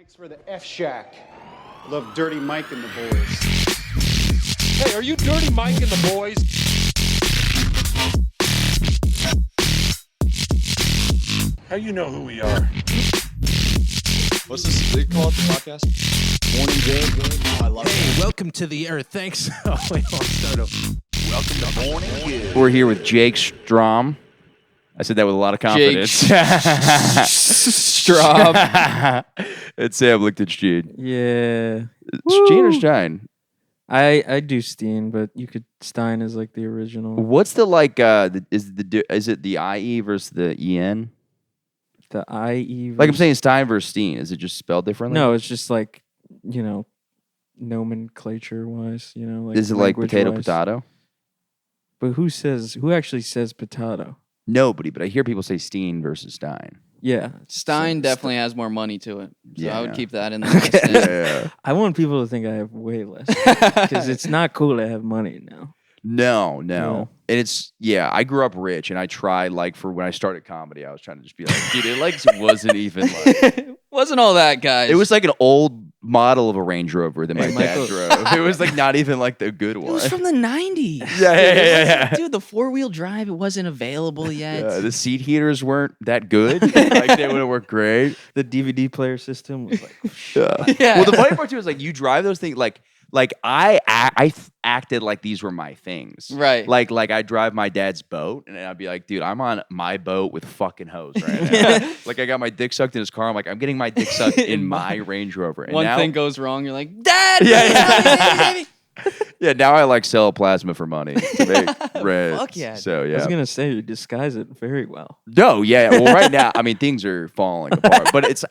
Thanks for the F Shack. Love Dirty Mike and the boys. Hey, are you Dirty Mike and the boys? How you know who we are? What's this they call it, the podcast? Morning, Jay. Oh, I love Hey, welcome to the air. Thanks. Oh, wait, I'll start over. Welcome to Morning Good. We're here with Jake Strom. I said that with a lot of confidence. Strom. It's Sam Lichtenstein. Yeah. Stein or Stein? I do Steen, but you could Stein is like the original. What's the is it the IE versus the EN? The IE. Like I'm saying Stein versus Steen. Is it just spelled differently? No, it's just like, nomenclature wise, like Is it like potato, language-wise. potato? But who actually says potato? Nobody, but I hear people say Steen versus Stein. Yeah. Stein definitely has more money to it. So Yeah, I would yeah. keep that in the list. Yeah. I want people to think I have way less. Because it's not cool to have money now. No. Yeah. And it's, I grew up rich and I tried, for when I started comedy, I was trying to just be like, dude, it wasn't even Wasn't all that, guys. it was like an old model of a Range Rover that my Hey, dad Michael. drove. It was like not even like the good It one. was from the 90s. Yeah. Dude, the four-wheel drive, it wasn't available yet. The seat heaters weren't that good. Like they would have worked great. The DVD player system was like, Yeah. Well, the funny part too is you drive those things like I acted like these were my things. Right. Like I drive my dad's boat and I'd be like, dude, I'm on my boat with fucking hose right now. Like I got my dick sucked in his car. I'm like, I'm getting my dick sucked in my Range Rover. And One now, thing goes wrong, you're like, Dad! Yeah. Yeah, now I sell plasma for money to make rent. Fuck yeah. So I was going to say, you disguise it very well. No, yeah. Well, right now, things are falling apart. But it's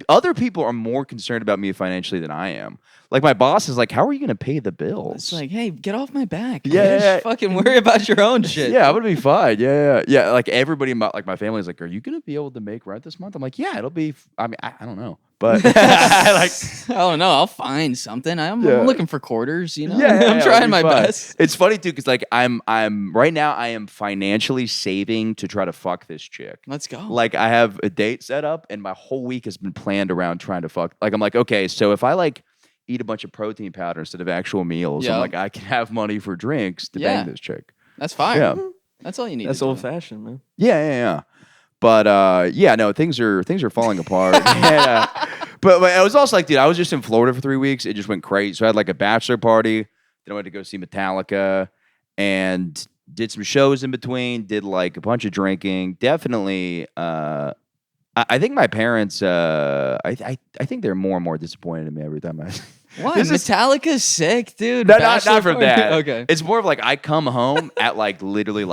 other people are more concerned about me financially than I am. Like my boss is like, "How are you going to pay the bills?" It's like, hey, get off my back. Yeah. Just fucking worry about your own shit. Yeah, I'm gonna be fine. Yeah. Like everybody, in my family is like, "Are you gonna be able to make rent this month?" I'm like, "Yeah, it'll be." I don't know, but I don't know. I'll find something. I'm looking for quarters, Yeah, I'm it'll trying be my fine. best. It's funny too, because I'm right now I am financially saving to try to fuck this chick. Let's go. Like I have a date set up, and my whole week has been planned around trying to fuck. Like I'm like, okay, so if I eat a bunch of protein powder instead of actual meals, I'm Yeah. like, I can have money for drinks to Yeah. bang this chick. That's fine. Yeah. That's all you need. That's to do. old fashioned, man. Yeah. But no, things are falling apart. Yeah. But I was also like, dude, I was just in Florida for 3 weeks. It just went crazy. So I had a bachelor party. Then I went to go see Metallica and did some shows in between. Did a bunch of drinking. Definitely. I think my parents. I think they're more and more disappointed in me every time I. What? This is- Metallica's sick, dude. Not Bachelor from party? that. Okay. It's more of I come home at literally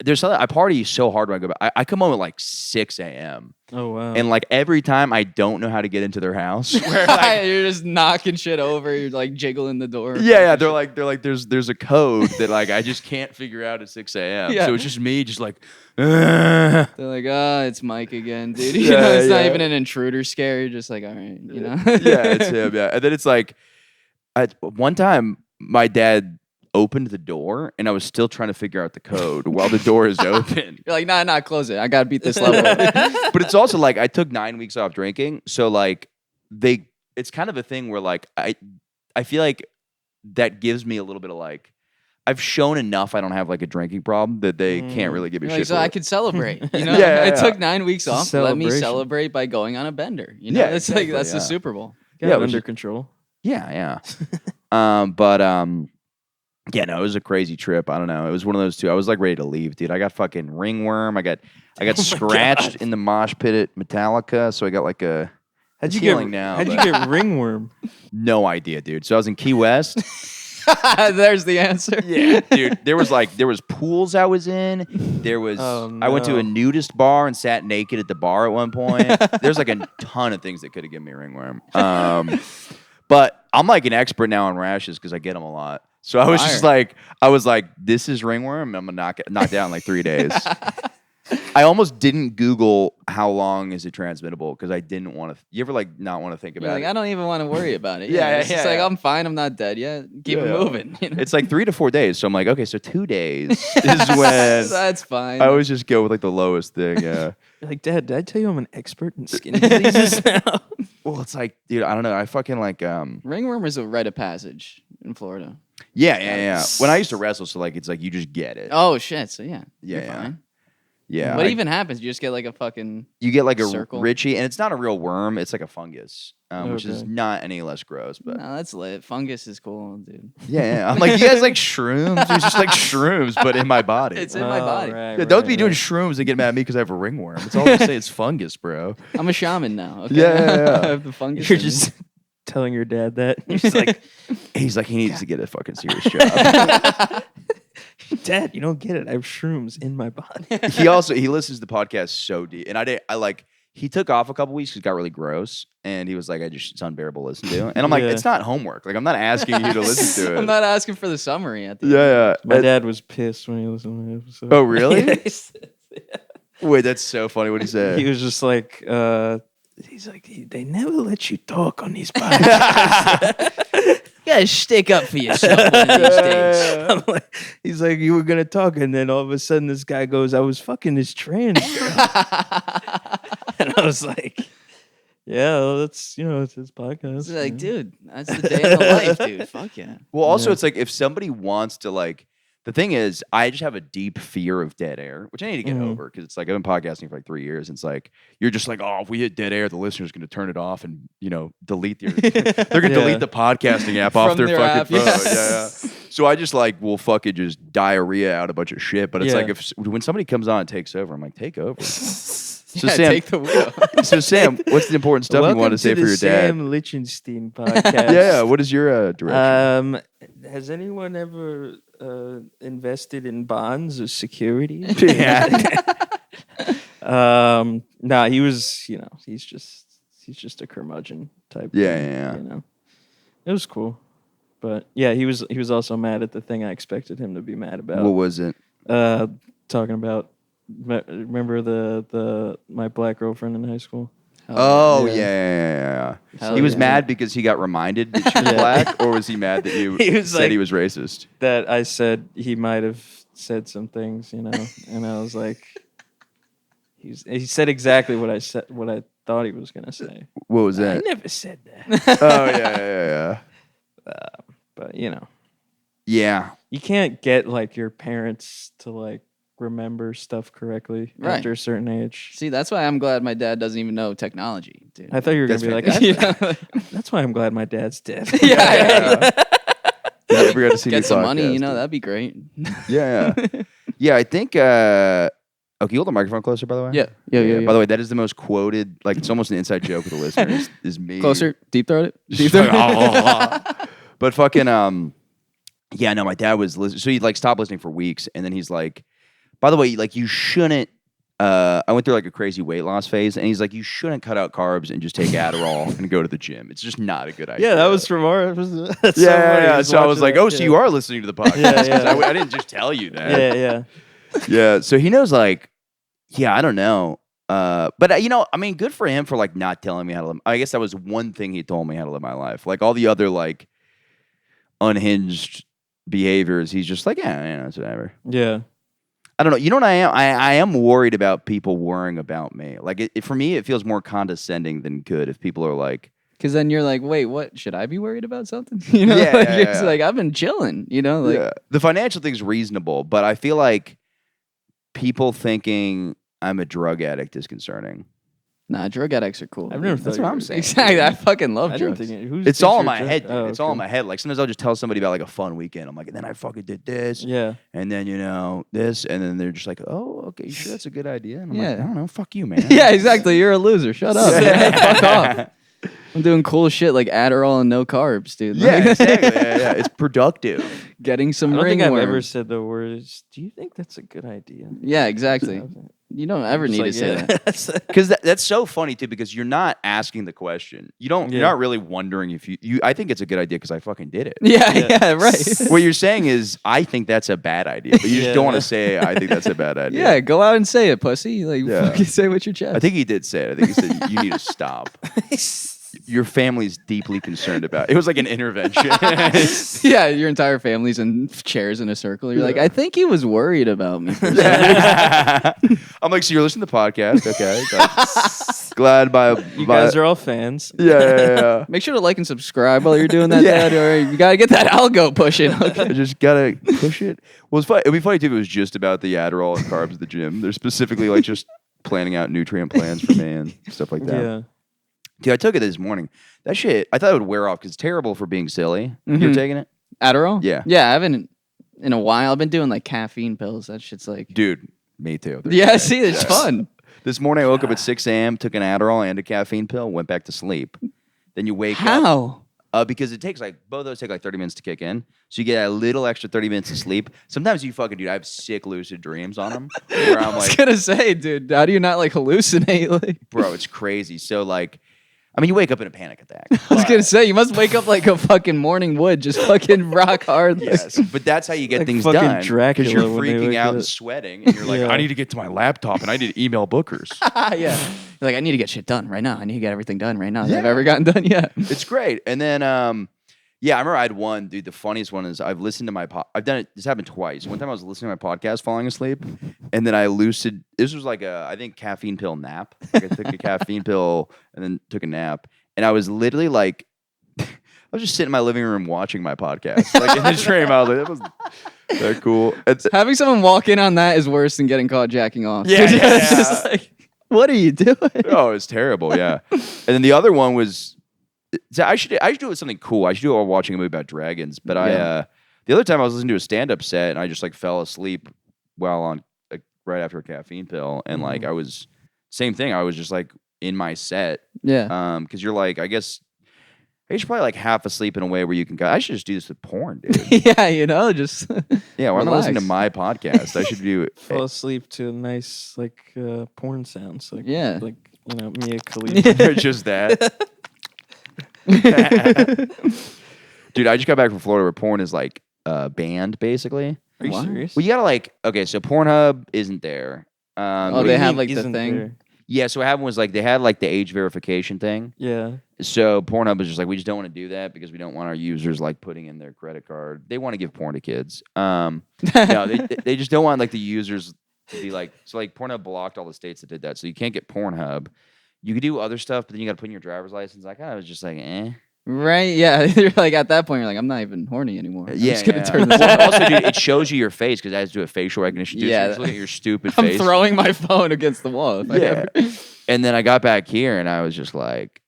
there's something I party so hard when I go back. I come home at 6 a.m. Oh, wow. and every time I don't know how to get into their house. Where You're just knocking shit over. You're jiggling the door. yeah, they're like there's a code that I just can't figure out at 6 a.m. Yeah. So it's just me just They're like, it's Mike again, dude. It's not even an intruder scare. You're just like, all right, yeah, it's him. Yeah, and then it's one time my dad opened the door and I was still trying to figure out the code while the door is open. You're like, nah, close it. I gotta beat this level. But it's also I took 9 weeks off drinking, so it's kind of a thing where I feel like that gives me a little bit of I've shown enough I don't have a drinking problem that they can't really give me You're shit. like, so for I it. could celebrate. Yeah. I took 9 weeks It's a off. Let me celebration. celebrate by going on a bender. Yeah, It's exactly, that's the yeah. Super Bowl. Got Yeah, it which under is- control. Yeah. Yeah, no, it was a crazy trip. I don't know. It was one of those two. I was ready to leave, dude. I got fucking ringworm. I got scratched in the mosh pit at Metallica, so I got a. How'd you healing get? now, How'd you but- get ringworm? No idea, dude. So I was in Key West. There's the answer. Yeah, dude. There was pools I was in. There was. Oh, I went to no. a nudist bar and sat naked at the bar at one point. There's a ton of things that could have given me ringworm. But I'm an expert now on rashes because I get them a lot. So I was just this is ringworm. And I'm gonna knock it out in 3 days. I almost didn't Google how long is it transmittable because I didn't want to. You ever not want to think You're about like, it? I don't even want to worry about it. Yeah, It's just yeah. I'm fine. I'm not dead yet. Keep it Yeah. moving. It's 3 to 4 days. So I'm okay, so 2 days is when That's fine. I always just go with the lowest thing. Yeah. You're like, Dad, did I tell you I'm an expert in skin diseases now? Well, it's like, dude, I don't know. I fucking like Ringworm is a rite of passage in Florida. yeah. When I used to wrestle, so like it's like you just get it. Oh shit! So yeah, Yeah, you're yeah. fine. Yeah. What even happens? You just get like a fucking. You get like a circle? Richie, and it's not a real worm. It's like a fungus, which is Okay. not any less gross. But No, that's lit. Fungus is cool, dude. yeah. I'm like, you guys like shrooms? It's just like shrooms, but in my body. It's in my body. Yeah, don't be doing shrooms and get mad at me because I have a ringworm. It's all they say. It's fungus, bro. I'm a shaman now. Okay? Yeah. I have the fungus. You're in me. just telling your dad that. He's like, he needs to get a fucking serious job. Dad, you don't get it. I have shrooms in my body. he listens to the podcast so deep, and he took off a couple weeks because it got really gross, and he was like, it's unbearable to listen to, and I'm like, Yeah. it's not homework. Like, I'm not asking you to listen to it. I'm not asking for the summary at the Yeah. My dad was pissed when he listened to the episode. Oh, really? Yeah, he said- Wait, that's so funny. What he said? he was just like, he's like, they never let you talk on these podcasts. You gotta stick up for yourself one of these days. I'm like, he's like, you were gonna talk, and then all of a sudden, this guy goes, "I was fucking this trans girl," and I was like, "Yeah, well, that's it's his podcast." It's like, dude, that's the day of the life, dude. Fuck yeah. Well, also, Yeah. it's like if somebody wants to like. The thing is, I just have a deep fear of dead air, which I need to get over because it's like I've been podcasting for like 3 years. And it's like you're just like, oh, if we hit dead air, the listener's going to turn it off and delete their. They're going to Yeah. delete the podcasting app off From their their fucking app, phone. yes. Yeah. So I just like will fucking just diarrhea out a bunch of shit. But it's Yeah. like when somebody comes on and takes over, I'm like, take over. So Yeah, Sam, take the wheel. so Sam, what's the important stuff Welcome you want to say to for the your dad? Sam Lichtenstein podcast. Yeah. What is your direction? Has anyone ever invested in bonds or securities? Yeah. Nah, he was, he's just a curmudgeon type. Yeah. It was cool, but yeah, he was also mad at the thing I expected him to be mad about. What was it? Talking about, remember the my black girlfriend in high school? Oh, yeah. yeah. Hell He was yeah. mad because he got reminded that she was black, or was he mad that you He was said like- he was racist? That I said he might have said some things, and I was like, he said exactly what I said, what I thought he was gonna say. What was I that? never said that, Oh, yeah. but Yeah. you can't get like your parents to like remember stuff correctly Right. after a certain age. See, that's why I'm glad my dad doesn't even know technology, dude. I thought you were gonna That's be like, fantastic. that's why I'm glad my dad's dead. yeah. You never got to see Get your some money, podcast, dude. that'd be great. Yeah. Yeah, I think. Okay, you hold the microphone closer, by the way. Yeah. By the way, that is the most quoted. Like, it's almost an inside joke with the listeners. Is me Closer, deep throat it. Deep Just throat like, but fucking yeah, no, my dad was listening. So he like stopped listening for weeks, and then he's like, by the way, like you shouldn't. I went through like a crazy weight loss phase, and he's like, you shouldn't cut out carbs and just take Adderall and go to the gym. It's just not a good idea. Yeah, that was from our. That's Yeah. so So I was like, oh, so you are listening to the podcast? Yeah. 'Cause I didn't just tell you that. Yeah. Yeah. So he knows, like, yeah, I don't know. But I mean, good for him for like not telling me how to live. I guess that was one thing he told me how to live my life. Like all the other like unhinged behaviors, he's just like, yeah, it's whatever. Yeah. I don't know. You know what I am? I am worried about people worrying about me. Like for me, it feels more condescending than good if people are like, Because then you're like, wait, what? Should I be worried about something? You know, Yeah, like, yeah, it's yeah. like I've been chilling. You know, like yeah. The financial thing's reasonable, but I feel like people thinking I'm a drug addict is concerning. nah, drug addicts are cool. I've never That's thought what you I'm were- saying. Exactly, I fucking love I didn't drugs. think who It's thinks all you're in my drug- head, dude. Oh, It's all in okay. my head. Like sometimes I'll just tell somebody about like a fun weekend. I'm like, and then I fucking did this, Yeah. and then this, and then they're just like, oh, okay, you sure that's a good idea? And I'm like, Yeah. I don't know, fuck you, man. Yeah, exactly. You're a loser. Shut up. man. Fuck off. I'm doing cool shit like Adderall and no carbs, dude. Yeah, Like, exactly. Yeah. It's productive. Getting some I don't think I've ringworm. ever said the words. Do you think that's a good idea? Yeah, exactly. You don't ever need to say that. that. Because that's so funny too. Because you're not asking the question. You're Yeah. not really wondering if you. I think it's a good idea because I fucking did it. Yeah, right. What you're saying is, I think that's a bad idea, but you just Yeah. don't want to say, I think that's a bad idea. Yeah, go out and say it, pussy. Like, Yeah. fucking say it with your chest. I think he did say it. I think he said, you need to stop. your family's deeply concerned about. It was like an intervention. Yeah, your entire family's in chairs in a circle. You're like, I think he was worried about me. I'm like, so you're listening to the podcast, okay? Glad You guys are all fans. Yeah. Make sure to like and subscribe while you're doing that, Dad. Or you gotta get that algo pushing. Okay. I just gotta push it. Well, it's funny. It'd be funny too if it was just about the Adderall and carbs at the gym. They're specifically like just planning out nutrient plans for me and stuff like that. Yeah. Dude, I took it this morning. That shit, I thought it would wear off because it's terrible for being silly. You're taking it? Adderall? Yeah. Yeah, I haven't in a while. I've been doing like caffeine pills. That shit's like. Dude, me too. Yeah, see, it's fun. This morning I woke up at 6 a.m., took an Adderall and a caffeine pill, went back to sleep. Then you wake up. How? Because it takes both of those take 30 minutes to kick in. So you get a little extra 30 minutes of sleep. Sometimes you fucking, dude, I have sick lucid dreams on them. Where I'm I was like, gonna say, dude, how do you not like hallucinate? Like, bro, it's crazy. So like, I mean, you wake up in a panic attack. I was gonna say, you must wake up like a fucking morning wood, just fucking rock hard. Yes, but that's how you get Like things fucking done. Dracula Because you're when they freaking wake out up. and sweating, and you're like, Yeah. I need to get to my laptop and I need to email bookers. Yeah. You're like, I need to get shit done right now. I need to get everything done right now that I've Yeah. ever gotten done yet. It's great. And then, yeah, I remember I had one, dude. The funniest one is I've listened to I've done it. This happened twice. One time I was listening to my podcast, falling asleep, and then this was like I think caffeine pill nap. Like I took a caffeine pill and then took a nap, and I was literally like, I was just sitting in my living room watching my podcast, like in the dream. I was like, that was that cool. Having someone walk in on that is worse than getting caught jacking off. Yeah, It's yeah. just like, what are you doing? Oh, it's terrible. Yeah. And then the other one was, so I should do it with something cool. I should do it while watching a movie about dragons. But the other time I was listening to a stand-up set and I just like fell asleep while on right after a caffeine pill, and like I was same thing. I was just like in my set. Yeah. Because you're like, I guess you're probably like half asleep in a way where you can go. I should just do this with porn, dude. Yeah, you know, just Yeah, when I'm listening to relax. my podcast, I should do it. Fall asleep to nice like porn sounds. Like Yeah. like Mia Khalifa. Just that. Dude, I just got back from Florida where porn is like banned, basically. Are you What? serious? Well, you gotta like, okay, so Pornhub isn't there. Oh, what do they you have mean? like the Isn't thing. there? Yeah, so what happened was like they had like the age verification thing. Yeah. So Pornhub was just like, we just don't want to do that because we don't want our users like putting in their credit card. They want to give porn to kids. No, they just don't want like the users to be like, so like Pornhub blocked all the states that did that. So you can't get Pornhub. You could do other stuff, but then you got to put in your driver's license. Like, I was just like, eh. Right? Yeah. You're like at that point, you're like, I'm not even horny anymore. I'm Yeah, just gonna yeah. turn this Well, off. also, dude, it shows you your face because it has to do a facial recognition. Too, so Yeah. you just look at your stupid I'm face. throwing my phone against the wall. If I Yeah. ever- And then I got back here and I was just like,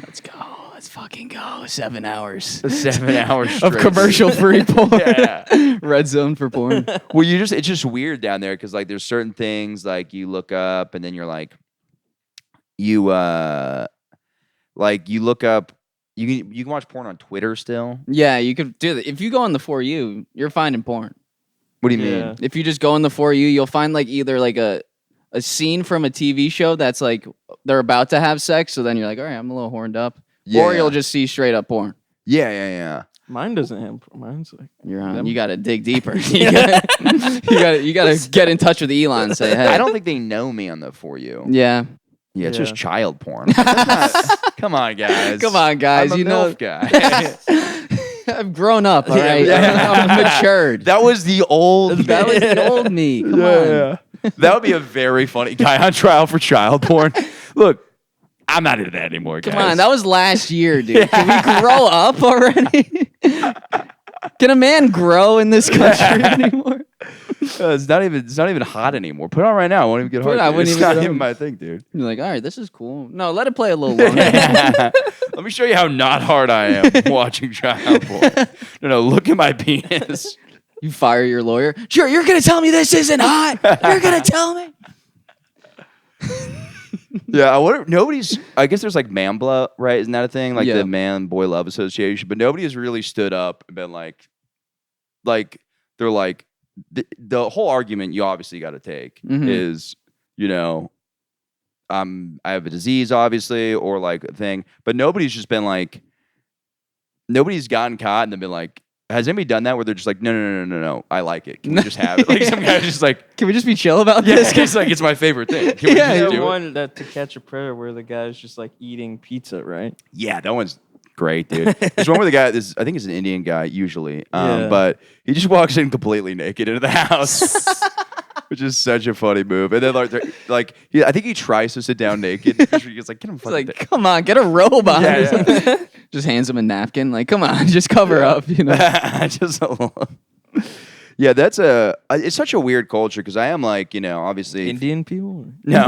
Let's go. Let's fucking go. 7 hours 7 hours of straight. commercial-free porn. Yeah. Red zone for porn. Well, it's just weird down there because like there's certain things like you look up and then you're like, you look up. You can watch porn on Twitter still. Yeah, you could do that. If you go on the For You, you're finding porn. What do you Yeah. mean? If you just go on the For You, you'll find like either like a scene from a TV show that's like they're about to have sex, so then you're like, all right, I'm a little horned up. Or Yeah. you'll just see straight up porn. Yeah. Mine doesn't have. Mine's like. You're on. Them- You got to dig deeper. you got to get in touch with Elon and say, hey. I don't think they know me on the For You. Yeah. Yeah, it's Yeah. just child porn. That's not- come on, guys. Come on, guys. I'm a You know, MILF guy. I've grown up. All Yeah, right, yeah. I'm matured. That was the old. That was the old me. Come on. That would be a very funny guy on trial for child porn. Look, I'm not into that anymore, guys. Come on, that was last year, dude. Can we grow up already? Can a man grow in this country anymore? It's not even hot anymore. Put it on right now. I won't even get hard. Put it on, I dude. wouldn't It's even not get even on. my thing, dude. You're like, all right, this is cool. No, let it play a little longer. Let me show you how not hard I am watching child porn. No, look at my penis. You fire your lawyer. Sure, you're gonna tell me this isn't hot. You're gonna tell me. Yeah, I wonder. I guess there's like MAMBLA, right? Isn't that a thing? Like Yeah. the Man Boy Love Association. But nobody has really stood up and been like they're like the whole argument you obviously got to take Mhm. is, I have a disease, obviously, or like a thing. But nobody's just been like, nobody's gotten caught and then been like, Has anybody done that where they're just like, no, I like it. Can we just have it? Like some guy's just like, Can we just be chill about yeah, this? it's like it's my favorite thing. Can we Yeah, just The do it? one that To Catch a Predator where the guy's just like eating pizza, right? Yeah, that one's great, dude. There's one where the guy, I think it's an Indian guy usually, Yeah. but he just walks in completely naked into the house, which is such a funny move. And then I think he tries to sit down naked. He's like, get him It's fucking like, come on, get a robe on. Yeah, Just hands him a napkin. Like, come on, just cover up. You know. just a little. Yeah, it's such a weird culture because I am like, obviously. Indian people? No.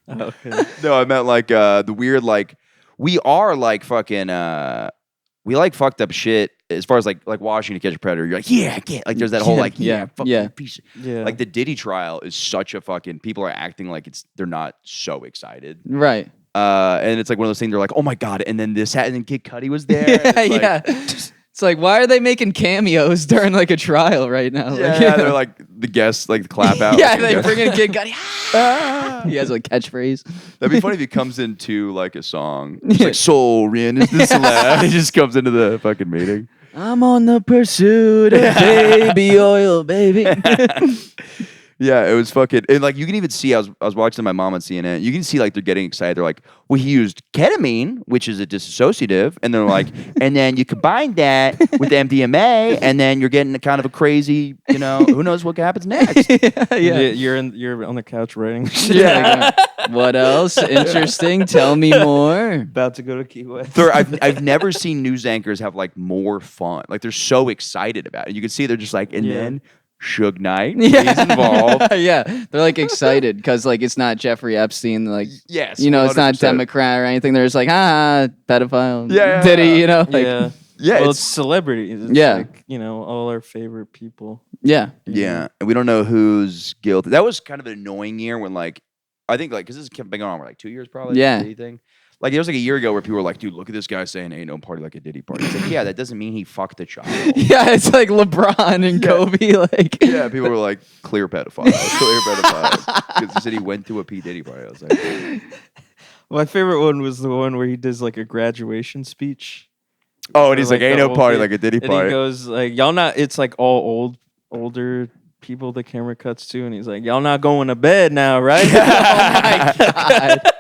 Okay. No, I meant like the weird, like, we are like fucking, we like fucked up shit as far as like watching To Catch a Predator. You're like, yeah, I get. Like, there's that whole like, Yeah, fucking yeah. piece. Yeah. Like the Diddy trial is such a fucking. People are acting like they're not so excited. Right. And it's like one of those things. They're like, oh my god, and then this happened, and Kid Cudi was there. Yeah, and it's like, yeah. It's like, why are they making cameos during like a trial right now? Like, Yeah, they're like the guests, like the clap out. yeah, like, they the bring guests. in Kid Cudi. He has like catchphrase. That'd be funny if he comes into like a song. It's like Soren is this lad. He just comes into the fucking meeting. I'm on the pursuit of baby oil, baby. Yeah, it was fucking, and like you can even see. I was watching my mom on CNN. You can see like they're getting excited. They're like, "Well, he used ketamine, which is a dissociative," and they're like, "And then you combine that with MDMA, and then you're getting a kind of a crazy, who knows what happens next." yeah. You're on the couch writing. Yeah. What else? Interesting. Tell me more. About to go to Key West. I've never seen news anchors have like more fun. Like they're so excited about it. You can see they're just like, and Yeah. then Suge Knight is involved. Yeah, they're like excited because like it's not Jeffrey Epstein. Like, Yes, it's not 100%. Democrat or anything. They're just like, pedophile. Yeah. Diddy. Like, Yeah. Yeah, Well, it's it's celebrities. It's Yeah. like, all our favorite people. yeah. Yeah, and we don't know who's guilty. That was kind of an annoying year when, like, I think, like, because this has been going on for like 2 years, probably. Yeah. the Diddy thing. Like, it was like a year ago where people were like, "Dude, look at this guy saying ain't no party like a Diddy party." It's like, yeah, that doesn't mean he fucked a child. Yeah, it's like LeBron and Kobe. Like, Yeah, people were like, clear pedophile, clear pedophile, because he said he went to a P Diddy party. I was like, My favorite one was the one where he does like a graduation speech. oh, and he's like, the ain't no old party kid. like a Diddy And party. he goes like, y'all not. It's like all older people. The camera cuts to, and he's like, y'all not going to bed now, right? oh my god.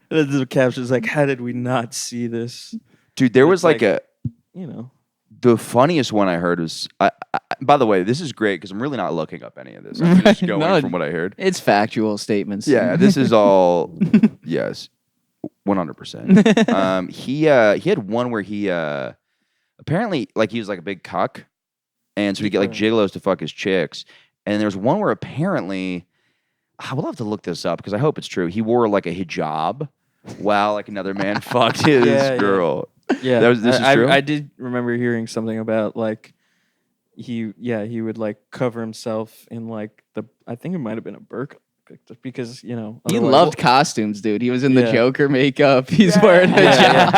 The caption's like, how did we not see this? Dude, there was It's like like- a. The funniest one I heard was. By the way, this is great because I'm really not looking up any of this. I'm just going No. from what I heard. It's factual statements. Yeah, this is all. Yes, 100%. He had one where he apparently like he was like a big cuck, and so he get like gigolos to fuck his chicks. And there was one where apparently, I will have to look this up because I hope it's true. He wore like a hijab while like another man fucked his Yeah. girl. Yeah, This is true? I did remember hearing something about like he would like cover himself in like I think it might have been a burqa because He otherwise- loved costumes, dude. He was in the Yeah. Joker makeup. He's wearing a Yeah, job.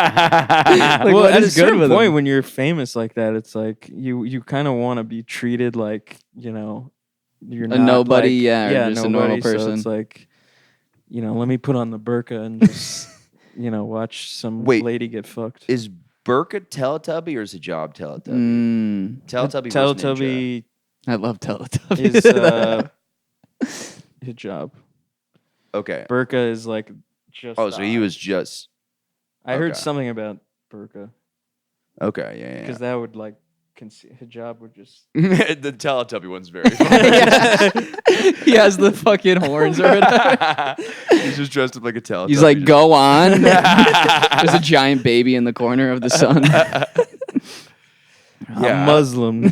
Like, well, what at a is good certain with point him? when you're famous like that, it's like you kind of want to be treated like you're not nobody, like, yeah, or just a normal nobody, so person. it's like let me put on the burqa and just watch some Wait. lady get fucked. Is burqa Teletubby or is hijab Teletubby? Teletubby. versus Teletubby I love Teletubbies. is hijab. Ninja. Okay. Burqa is like just. Oh, so he was just. I heard okay. something about burqa Okay. Yeah. because that would like hijab would just. The Teletubby one's very funny. He has the fucking horns or whatever. He's just dressed up like a Teletubby. He's like, just- go on. There's a giant baby in the corner of the sun. I'm Muslim.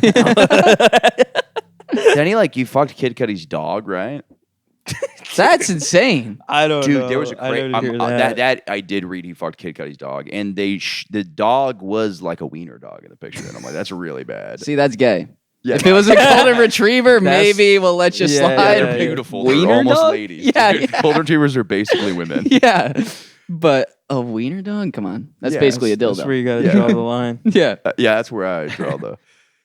Then he fucked Kid Cudi's dog, right? That's insane. I don't know. Dude, there was a I crazy didn't hear that. that I did read. He fucked Kid Cudi's dog, and the dog was like a wiener dog in the picture, and I'm like, that's really bad. See, that's gay. Yeah, If it was a golden retriever, That's- maybe we'll let you Yeah, slide. they're yeah. beautiful. They're Wiener almost dog? ladies. Yeah, Dude, yeah. Golden retrievers are basically women. Yeah. But a wiener dog? Come on. That's Yeah, basically a That's where dildo. you gotta Yeah. draw the line. Yeah. Yeah, that's where I draw though.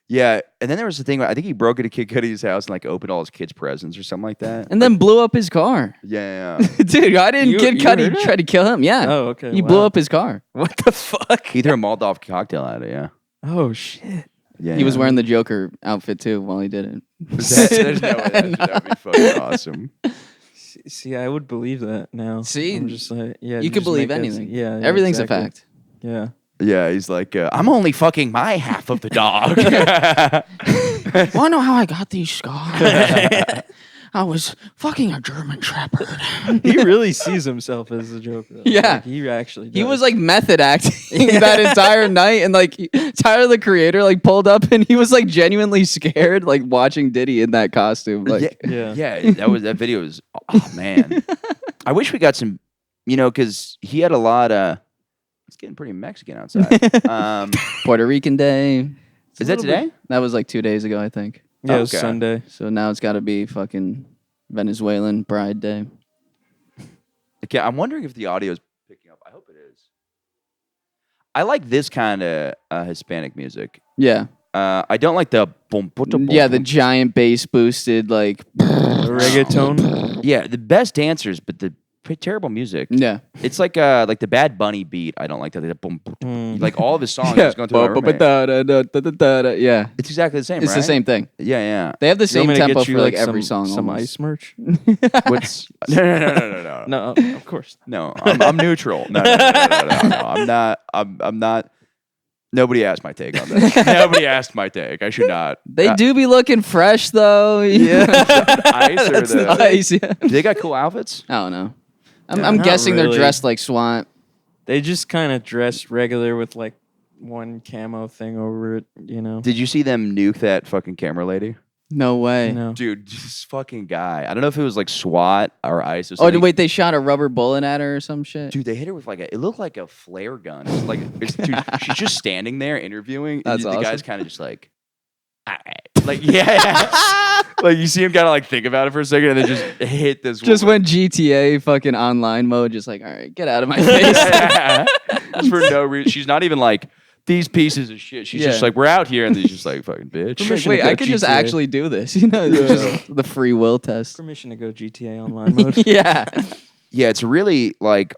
Yeah, and then there was the thing where I think he broke into Kid Cudi's house and like opened all his kids' presents or something like that. And then blew up his car. Yeah. Dude, why didn't You- Kid you Cudi heard it? try to kill him? Yeah. Oh, okay. He wow. blew up his car. What the fuck? He threw a Molotov cocktail at it, yeah. Oh shit. Yeah, He was wearing the Joker outfit too while he did it. There's no way that would be fucking awesome. See, I would believe that now. See? I'm just like, yeah. You could just believe make that- anything. Yeah, Everything's exactly. a fact. Yeah. Yeah, he's like, I'm only fucking my half of the dog. Wanna know how I got these scars? I was fucking a German Shepherd. He really sees himself as the Joker. Though. Yeah. Like, he actually. He does. was like method acting that entire night, and like Tyler the Creator like pulled up, and he was like genuinely scared, like watching Diddy in that costume. Like, Yeah. That video was. Oh man, I wish we got some. Because he had a lot of. It's getting pretty Mexican outside. Puerto Rican Day. Is that today? That was like 2 days ago, I think. Yeah, it was Okay. Sunday. So now it's got to be fucking Venezuelan Pride Day. Okay, I'm wondering if the audio is picking up. I hope it is. I like this kind of Hispanic music. Yeah. I don't like the boom, boom, boom, Yeah, the boom. giant bass boosted, like, Reggaeton. Yeah, the best dancers, but the terrible music. yeah. It's like the Bad Bunny beat. I don't like that. Like, boom, boom, boom. Like all of his songs. Yeah. Is going through my roommate. Yeah. It's exactly the same. It's right? the same thing. Yeah, They have the You want same me to tempo get for you, like every some, song. Some almost. ice merch. yeah. What's no. No, of course. No, I'm neutral. No. I'm not. I'm not. Nobody asked my take on this. Nobody asked my take. I should not. They do be looking fresh though. Yeah. Ice or That's the the. ice. Yeah. They got cool outfits. I don't know. I'm Not guessing they're really. dressed like SWAT. They just kind of dress regular with like one camo thing over it, Did you see them nuke that fucking camera lady? No way. Dude, this fucking guy. I don't know if it was like SWAT or ICE or Oh, something. wait, they shot a rubber bullet at her or some shit? Dude, they hit her with like it looked like a flare gun. Dude, she's just standing there interviewing. That's and the awesome. guy's kind of just like, all right. Like, yeah. Like you see him kind of like think about it for a second and then just hit this. Just woman. went GTA fucking online mode, just like, all right, get out of my face. Just for no reason. She's not even like these pieces of shit. She's just Yeah. like, we're out here, and he's just like, fucking bitch. Permission Wait, to go I could just GTA. actually do this. It's just the free will test. Permission to go GTA online mode. Yeah. Yeah, it's really like,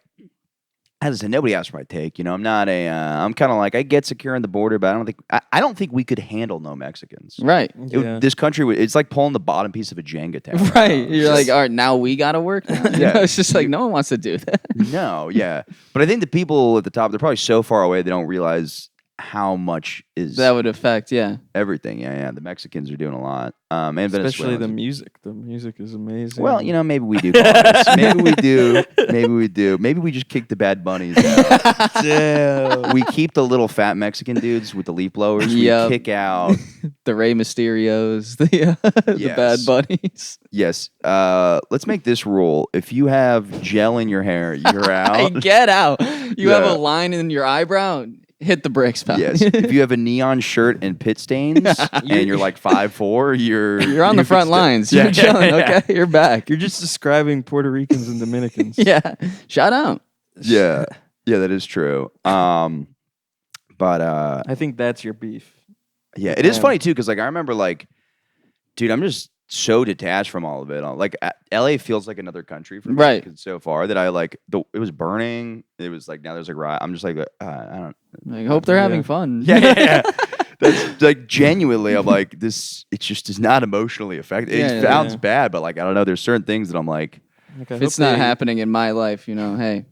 as I said, nobody asked for my take. I'm not I'm kind of like, I get securing the border, but I don't think we could handle no Mexicans. Right. Yeah. This country, it's like pulling the bottom piece of a Jenga tower. Right. now. You're like, all right, now we got to work. Now? Yeah. It's just like, no one wants to do that. No, yeah. But I think the people at the top, they're probably so far away, they don't realize how much is That would affect, yeah. everything. Yeah. The Mexicans are doing a lot. And Especially the Venezuelans. music. The music is amazing. Well, maybe we do. Call maybe we do. Maybe we do. Maybe we just kick the bad bunnies out. Damn. We keep the little fat Mexican dudes with the leaf blowers. Yep. We kick out. The Rey Mysterios, the Yes. Bad Bunnies. Yes. Let's make this rule. If you have gel in your hair, you're Hey, out. get out. You have Yeah. a line in your eyebrow, hit the bricks, pal. Yes. If you have a neon shirt and pit stains and you're like 5'4", You're on the front lines. You're chilling, okay? You're back. You're just describing Puerto Ricans and Dominicans. Yeah. Shout out. Yeah. Yeah, that is true. But I think that's your beef. yeah, it is Yeah. funny too because like I remember like, dude, I'm just so detached from all of it. Like LA feels like another country for me. Right. 'Cause so far that I like it was burning. It was like now there's like riot. I'm just like I don't. I hope they're having fun. Yeah. That's like genuinely, I'm like this. It just is not emotionally effective. It Yeah, sounds yeah. bad, but like I don't know. There's certain things that I'm like. Like, I If hope it's not they- happening in my life, hey,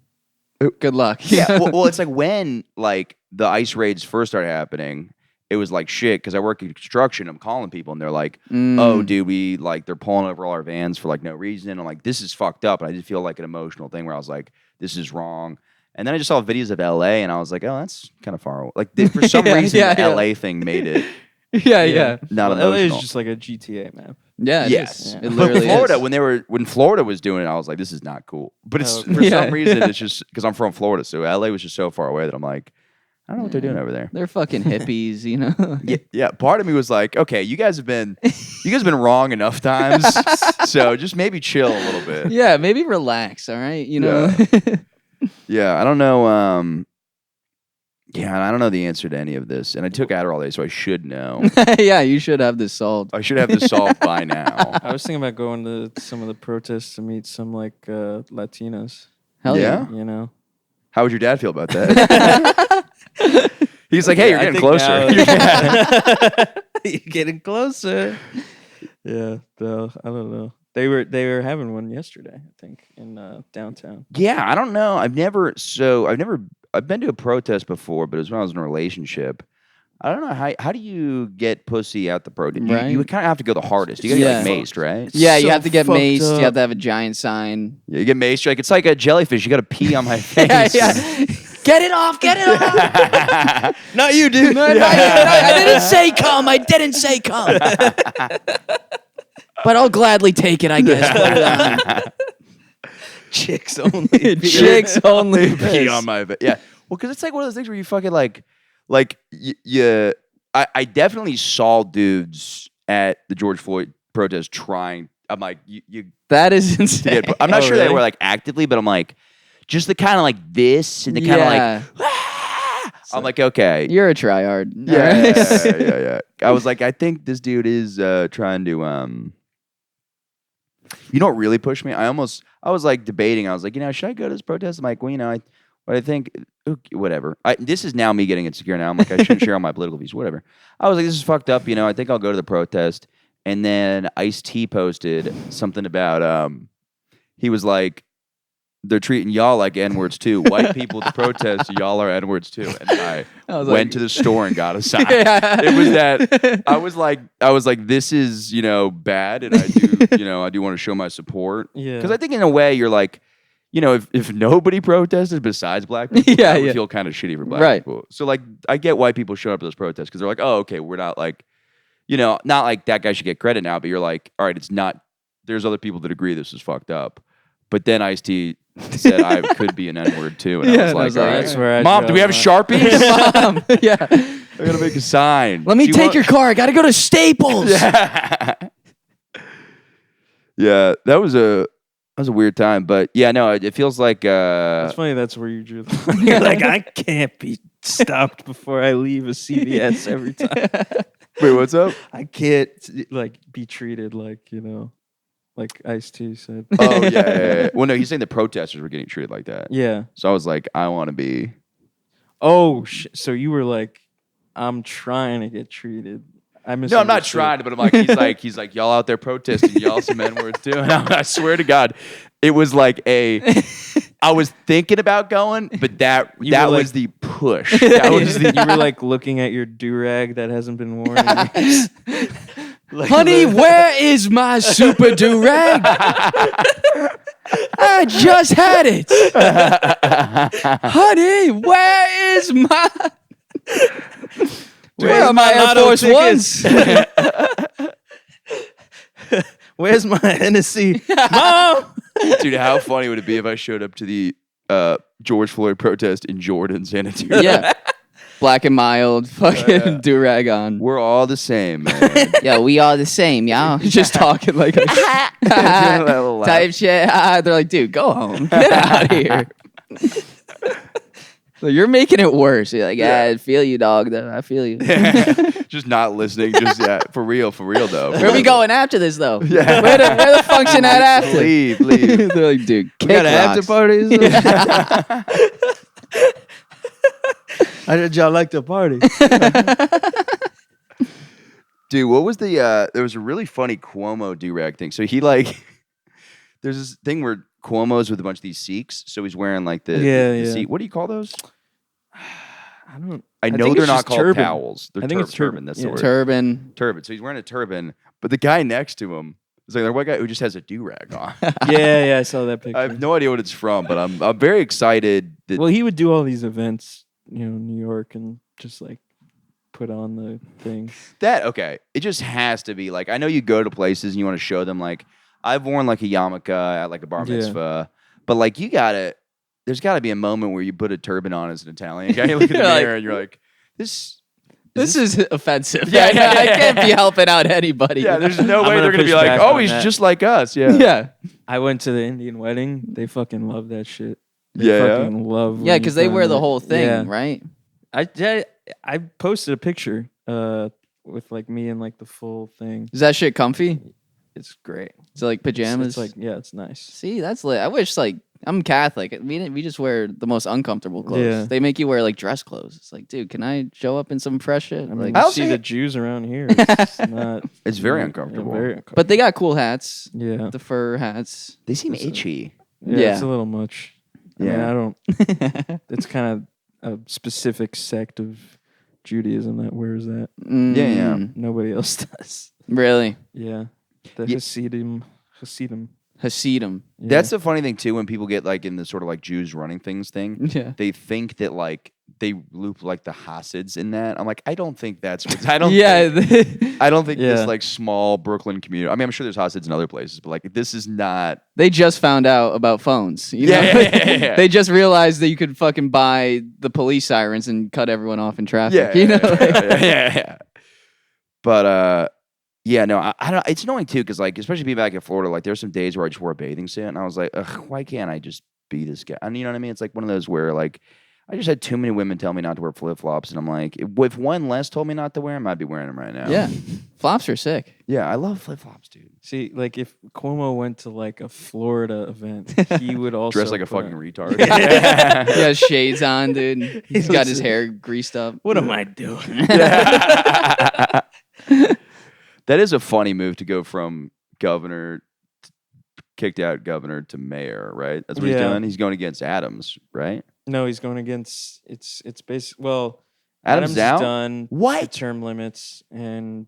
good luck. Yeah. well, it's like when like the ice raids first started happening. It was like shit because I work in construction. I'm calling people and they're like, "Oh, dude, they're pulling over all our vans for like no reason." I'm like, "This is fucked up," and I just feel like an emotional thing where I was like, "This is wrong." And then I just saw videos of LA and I was like, "Oh, that's kind of far away." Like for some reason, yeah, the yeah. LA thing made it yeah. not Well, LA emotional. is just like a GTA map. Yeah, it Yes, is. It but literally Florida is. when Florida was doing it, I was like, "This is not cool." But it's Oh, for yeah. some reason it's just because I'm from Florida, so LA was just so far away that I'm like, I don't know what they're doing over there. They're fucking hippies, Yeah. Part of me was like, okay, you guys have been wrong enough times, so just maybe chill a little bit. Yeah, maybe relax, all right? Yeah, I don't know. I don't know the answer to any of this, and I took Adderall today, so I should know. Yeah, you should have this solved. I should have this solved by now. I was thinking about going to some of the protests to meet some like Latinas. Hell yeah. Yeah? You know. How would your dad feel about that? He's like, hey, you're I getting think closer. now- You're getting closer. Yeah, though I don't know. They were having one yesterday, I think, in downtown. Yeah, I don't know. I've been to a protest before, but it was when I was in a relationship. I don't know how do you get pussy out the protest? You Right. kind of have to go the hardest. You gotta get like Yeah. maced, right? Yeah, you So have to get fucked maced. up. You have to have a giant sign. Yeah, you get maced. You're like, it's like a jellyfish. You gotta pee on my face. Get it off! Get it off! Not you, dude. I didn't say come. I didn't say come. But I'll gladly take it, I guess. Put it on. Chicks only. Chicks only. Pee on my face. Yeah. Well, because it's like one of those things where you fucking like I definitely saw dudes at the George Floyd protest trying. I'm like, you That is insane. yeah, I'm not Oh, sure they really? were like actively, but I'm like, just the kind of like this and the kind of like, "Ah!" I'm like, okay. You're a tryhard. Yeah. I was like, I think this dude is trying to you know what really pushed me? I was like debating. I was like, should I go to this protest? I'm like, well, I think whatever. This is now me getting insecure now. I'm like, I shouldn't share all my political views, whatever. I was like, this is fucked up, I think I'll go to the protest. And then Ice-T posted something about he was like, they're treating y'all like N-words too. White people at the protest, y'all are N-words too. And I was went like- to the store and got a sign. Yeah. It was that I was like, this is, bad, and I do, I do want to show my support. Yeah. Because I think in a way you're like, if nobody protested besides black people, Yeah, I would yeah. feel kind of shitty for black Right. people. So like, I get why people show up to those protests because they're like, oh, okay, we're not like, not like that guy should get credit now, but you're like, all right, it's not. There's other people that agree this is fucked up. But then Ice-T said I could be an N-word too, and I was like, all right, that's where I Mom, do we have draw Sharpies? Mom, yeah. I gotta make a sign. Let me Do you take want- your car. I got to go to Staples. Yeah, that was a weird time, but yeah, no, it feels like It's funny that's where you drew the line. You're like, I can't be stopped before I leave a CVS every time. wait, what's up? I can't like be treated like, like Ice-T said. Oh yeah. Well, no, he's saying the protesters were getting treated like that. Yeah. So I was like, I want to be. Oh, so you were like, I'm trying to get treated. No, I'm not trying to, but I'm like, he's like, y'all out there protesting, y'all some N-words too. And I swear to God, it was like I was thinking about going, but that You were was like- the push. That was the. You were like looking at your do-rag that hasn't been worn. in years. Like, Honey, where is my super do-rag? I just had it. Honey, where is my... Where are my Air Force Ones? Where's my Hennessy? Mom! Dude, how funny would it be if I showed up to the George Floyd protest in Jordan, San Antonio? Yeah. Black and mild, fucking do-rag on. We're all the same, man. Yeah, we are the same, y'all. Just talking like a type shit. They're like, dude, go home. Get out of here. So you're making it worse. You're like, yeah, I feel you, dog. Though I feel you. Just not listening. Just for real though. Where are we going after this, though? Yeah. Where the function at after? Leave. They're like, dude, We got after parties. How did y'all like the party? Dude, what was the? There was a really funny Cuomo do-rag thing. So he like, there's this thing where Cuomo's with a bunch of these Sikhs. So he's wearing like the Yeah. Sikh. What do you call those? I don't. I know think they're it's not just called turban. towels. They're I think it's turban. That's Yeah. the word. Turban. Turban. So he's wearing a turban, but the guy next to him is like a white guy who just has a do-rag on. Yeah, I saw that picture. I have no idea what it's from, but I'm very excited that Well, he would do all these events, in New York, and just like put on the thing. okay. It just has to be like, I know you go to places and you want to show them like, I've worn like a yarmulke at like a bar mitzvah, but like there's gotta be a moment where you put a turban on as an Italian guy. You look in the You're like, mirror and you're like, this is offensive. Yeah, I yeah. can't be helping out anybody. yeah, there's no I'm way gonna they're gonna push be like, back oh, on he's that. just like us. Yeah. Yeah. I went to the Indian wedding. They fucking love that shit. They Yeah. fucking love. Yeah, when because you they put wear on the that. whole thing, Yeah. right? I posted a picture with like me and like the full thing. Is that shit comfy? It's great. Is it like pajamas? It's like it's nice. See, that's lit. I wish like I'm Catholic. We just wear the most uncomfortable clothes. Yeah. They make you wear like dress clothes. It's like, dude, can I show up in some fresh shit? I mean, Like, you I'll see say- the Jews around here. It's not. It's very yeah, uncomfortable. very uncomfortable. but they got cool hats. yeah, The fur hats. They seem itchy. yeah, it's Yeah. a little much. I mean, Yeah. I don't. It's kind of a specific sect of Judaism that wears that. Yeah. Nobody else does. Really? Yeah, the Yeah. Hasidim. Hasidim. Yeah. That's the funny thing too. When people get like in the sort of like Jews running things thing, Yeah. they think that like they loop like the Hasids in that. I'm like, I don't think that's. I don't. Yeah. I don't think Yeah. this like small Brooklyn community. I mean, I'm sure there's Hasids in other places, but like this is not. They just found out about phones. You know? Yeah. They just realized that you could fucking buy the police sirens and cut everyone off in traffic. Yeah, You know? yeah. But yeah, no, I don't. It's annoying too because like especially being back in Florida, like there's some days where I just wore a bathing suit and I was like, ugh, why can't I just be this guy? And you know what I mean? It's like one of those where like I just had too many women tell me not to wear flip flops, and I'm like, if one less told me not to wear them, I'd be wearing them right now. Yeah. Flops are sick. yeah, I love flip flops, dude. See, like if Cuomo went to like a Florida event, he would also Dressed like a put fucking on- retard. He has shades on, dude. He's got his hair greased up. What am I doing? That is a funny move to go from governor, kicked out governor to mayor, right? That's what he's Yeah. doing. He's going against Adams, right? No, he's going against. It's basic. Well, Adams is out? done. What? The term limits and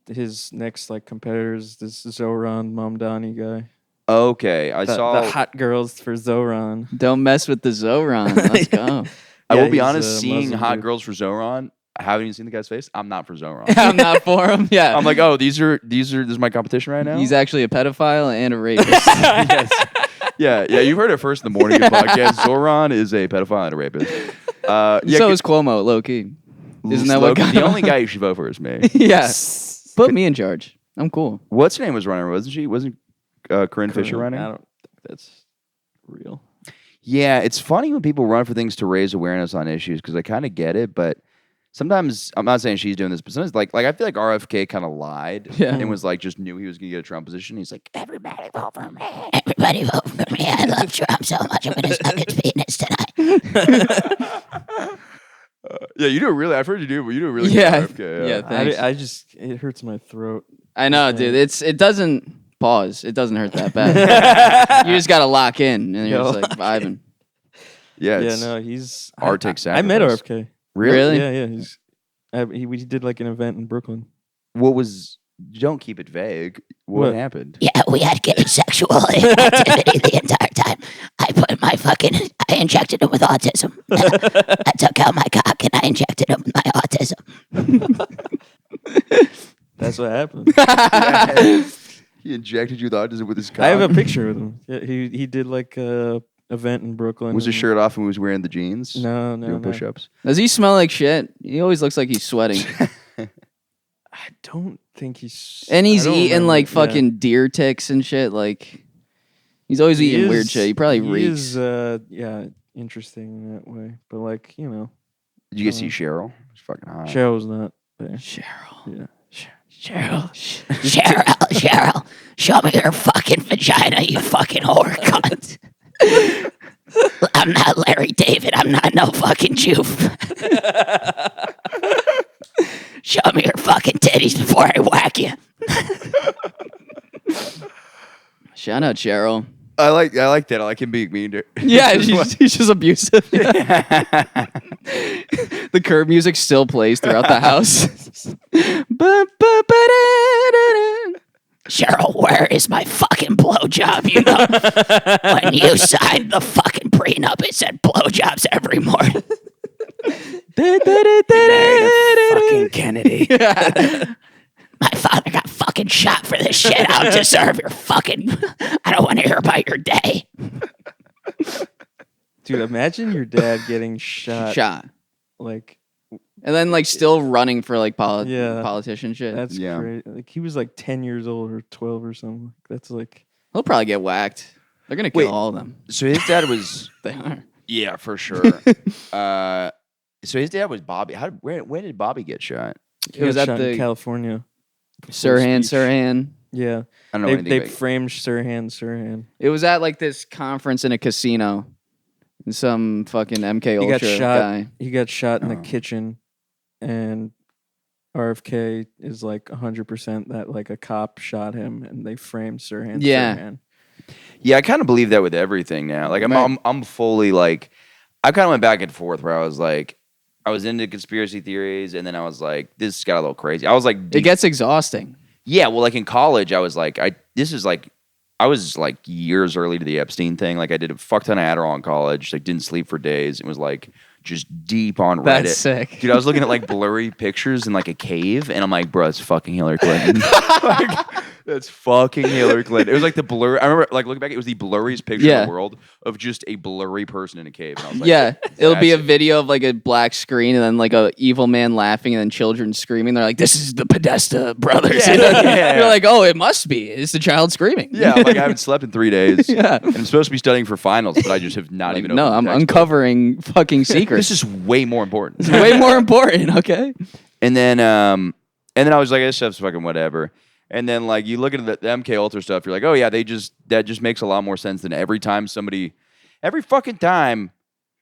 his next like competitors. This Zohran Mamdani guy. Okay, I The, saw. the hot girls for Zohran. Don't mess with the Zohran. Let's go. I Yeah, will be he's honest, a seeing Muslim hot dude. girls for Zohran. I haven't even seen the guy's face. I'm not for Zohran. I'm not for him. Yeah. I'm like, oh, this is my competition right now. He's actually a pedophile and a rapist. Yes. Yeah. You've heard it first in the morning podcast. Zohran is a pedophile and a rapist. Yeah, So is Cuomo, low key. Isn't that what Loki- got the him? only guy you should vote for is me? Yeah. Put me in charge. I'm cool. What's her name was running? Wasn't she? Wasn't Corinne Fisher running? I don't think that's real. Yeah, it's funny when people run for things to raise awareness on issues because I kind of get it, but sometimes I'm not saying she's doing this, but sometimes like I feel like RFK kind of lied Yeah. and was like just knew he was gonna get a Trump position. He's like, everybody vote for me. Everybody vote for me. I love Trump so much. I'm gonna suck his penis tonight. Yeah, you do it really. I've heard you do, but you do it really Yeah. good. RFK, Yeah, thanks. I just it hurts my throat. I know, dude. It doesn't pause. It doesn't hurt that bad. You just gotta lock in and you're just like vibing. yeah. Yeah, it's- no, he's Arctic I met sacrifice. RFK. Really? Yeah, he's. We did like an event in Brooklyn. What was? Don't keep it vague. What What? happened? Yeah, we had gay sexual activity the entire time. I injected him with autism. I took out my cock and I injected him with my autism. That's what happened. He injected you with autism with his cock. I have a picture with him. Yeah, he did like a event in Brooklyn. Was his and- shirt off and he was wearing the jeans? No, Doing no. push-ups. Does he smell like shit? He always looks like he's sweating. I don't think he's. And he's I don't eating remember. like Yeah. fucking deer ticks and shit. Like he's always He eating weird is- shit. He probably he reeks. is, yeah, interesting in that way. But like Did you guys see Cheryl? She's fucking hot. Cheryl's not there. Cheryl. Yeah. Cheryl, show me your fucking vagina, you fucking whore cunt. I'm not Larry David. I'm not no fucking Jew. Show me your fucking titties before I whack you. Shout out Cheryl. I like that. I like him being mean to her. Yeah, he's just abusive. The curb music still plays throughout the house. Cheryl, where is my fucking blowjob? You know, when you signed the fucking prenup, it said blowjobs every morning. Fucking Kennedy. My father got fucking shot for this shit. I don't deserve your fucking. I don't want to hear about your day. Dude, imagine your dad getting shot. Shot. Like And then like still running for like Yeah. politician shit. that's Yeah. crazy. Like he was like 10 years old or 12 or something. That's like He'll probably get whacked. They're gonna kill Wait. all of them. So his dad was. They are. Yeah, for sure. So his dad was Bobby. When did Bobby get shot? he It was got at shot in the California. Sirhan, speech. Sirhan. Yeah. I don't know They anything about framed Sirhan. It was at like this conference in a casino. And some fucking MK He Ultra got shot. guy. He got shot in the Oh. kitchen, and RFK is like 100% that like a cop shot him, and they framed Sirhan. Yeah. Sirhan. Yeah, I kind of believe that with everything now. Like I'm fully like, I kind of went back and forth where I was like, I was into conspiracy theories, and then I was like, this got a little crazy. I was like, It gets exhausting. yeah, well, like in college, I was like, I was like years early to the Epstein thing. Like I did a fuck ton of Adderall in college. Like didn't sleep for days. It was like just deep on Reddit. That's sick. Dude, I was looking at like blurry pictures in like a cave, and I'm like, bro, it's fucking Hillary Clinton. Like, that's fucking Hillary Clinton. It was like the blur. I remember like looking back, it was the blurriest picture in the world of just a blurry person in a cave. And I was like, Yeah, it'll be a that's- video of like a black screen and then like a evil man laughing and then children screaming. They're like, "This is the Podesta brothers." Yeah, And then yeah. You're like, "Oh, it must be. It's the child screaming." Yeah, I'm like, I haven't slept in 3 days. Yeah. And I'm supposed to be studying for finals, but I just have not Like, even. no, opened I'm the textbook. uncovering fucking secrets. This is way more important. It's way more important. Okay. And then I was like, this stuff's fucking whatever. And then like you look at the MK Ultra stuff, you're like, oh yeah, that just makes a lot more sense than every fucking time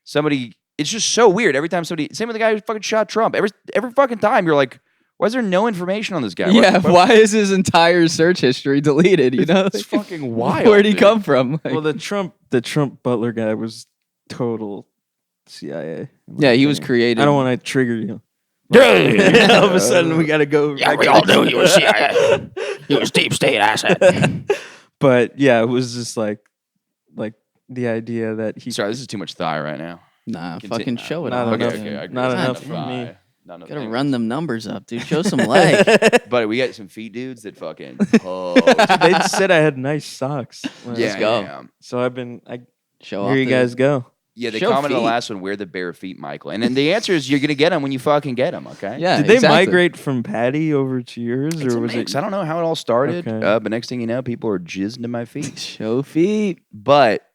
somebody. It's just so weird. Every time somebody, same with the guy who fucking shot Trump. Every fucking time you're like, why is there no information on this guy? Yeah. Why is his entire search history deleted? You know, It's fucking wild. Where'd he dude. come from? Like, Well, the Trump Butler guy was total CIA. in my yeah, he was opinion. created. I don't want to trigger you. All of a sudden, we got to go. Yeah, we all knew he was CIA. He was deep state asset. But yeah, it was just like the idea that he Sorry, this is too much thigh right now. Nah, Continue. fucking show it Not off. enough. dude. I agree. Not It's enough the for me. thigh. Not enough Gotta thigh. run them numbers up, dude. Show some leg. But we got some feet dudes that fucking. they said I had nice socks. Yeah, go. yeah. So I Show off. here you the- guys go. Yeah, they Show commented on the feet. last one, where the bare feet, Michael. And then the answer is you're going to get them when you fucking get them, okay? Yeah. Did they exactly. migrate from Patty over to yours, It's or a was mix. it? I don't know how it all started, Okay. but next thing you know, people are jizzing to my feet. Show feet. But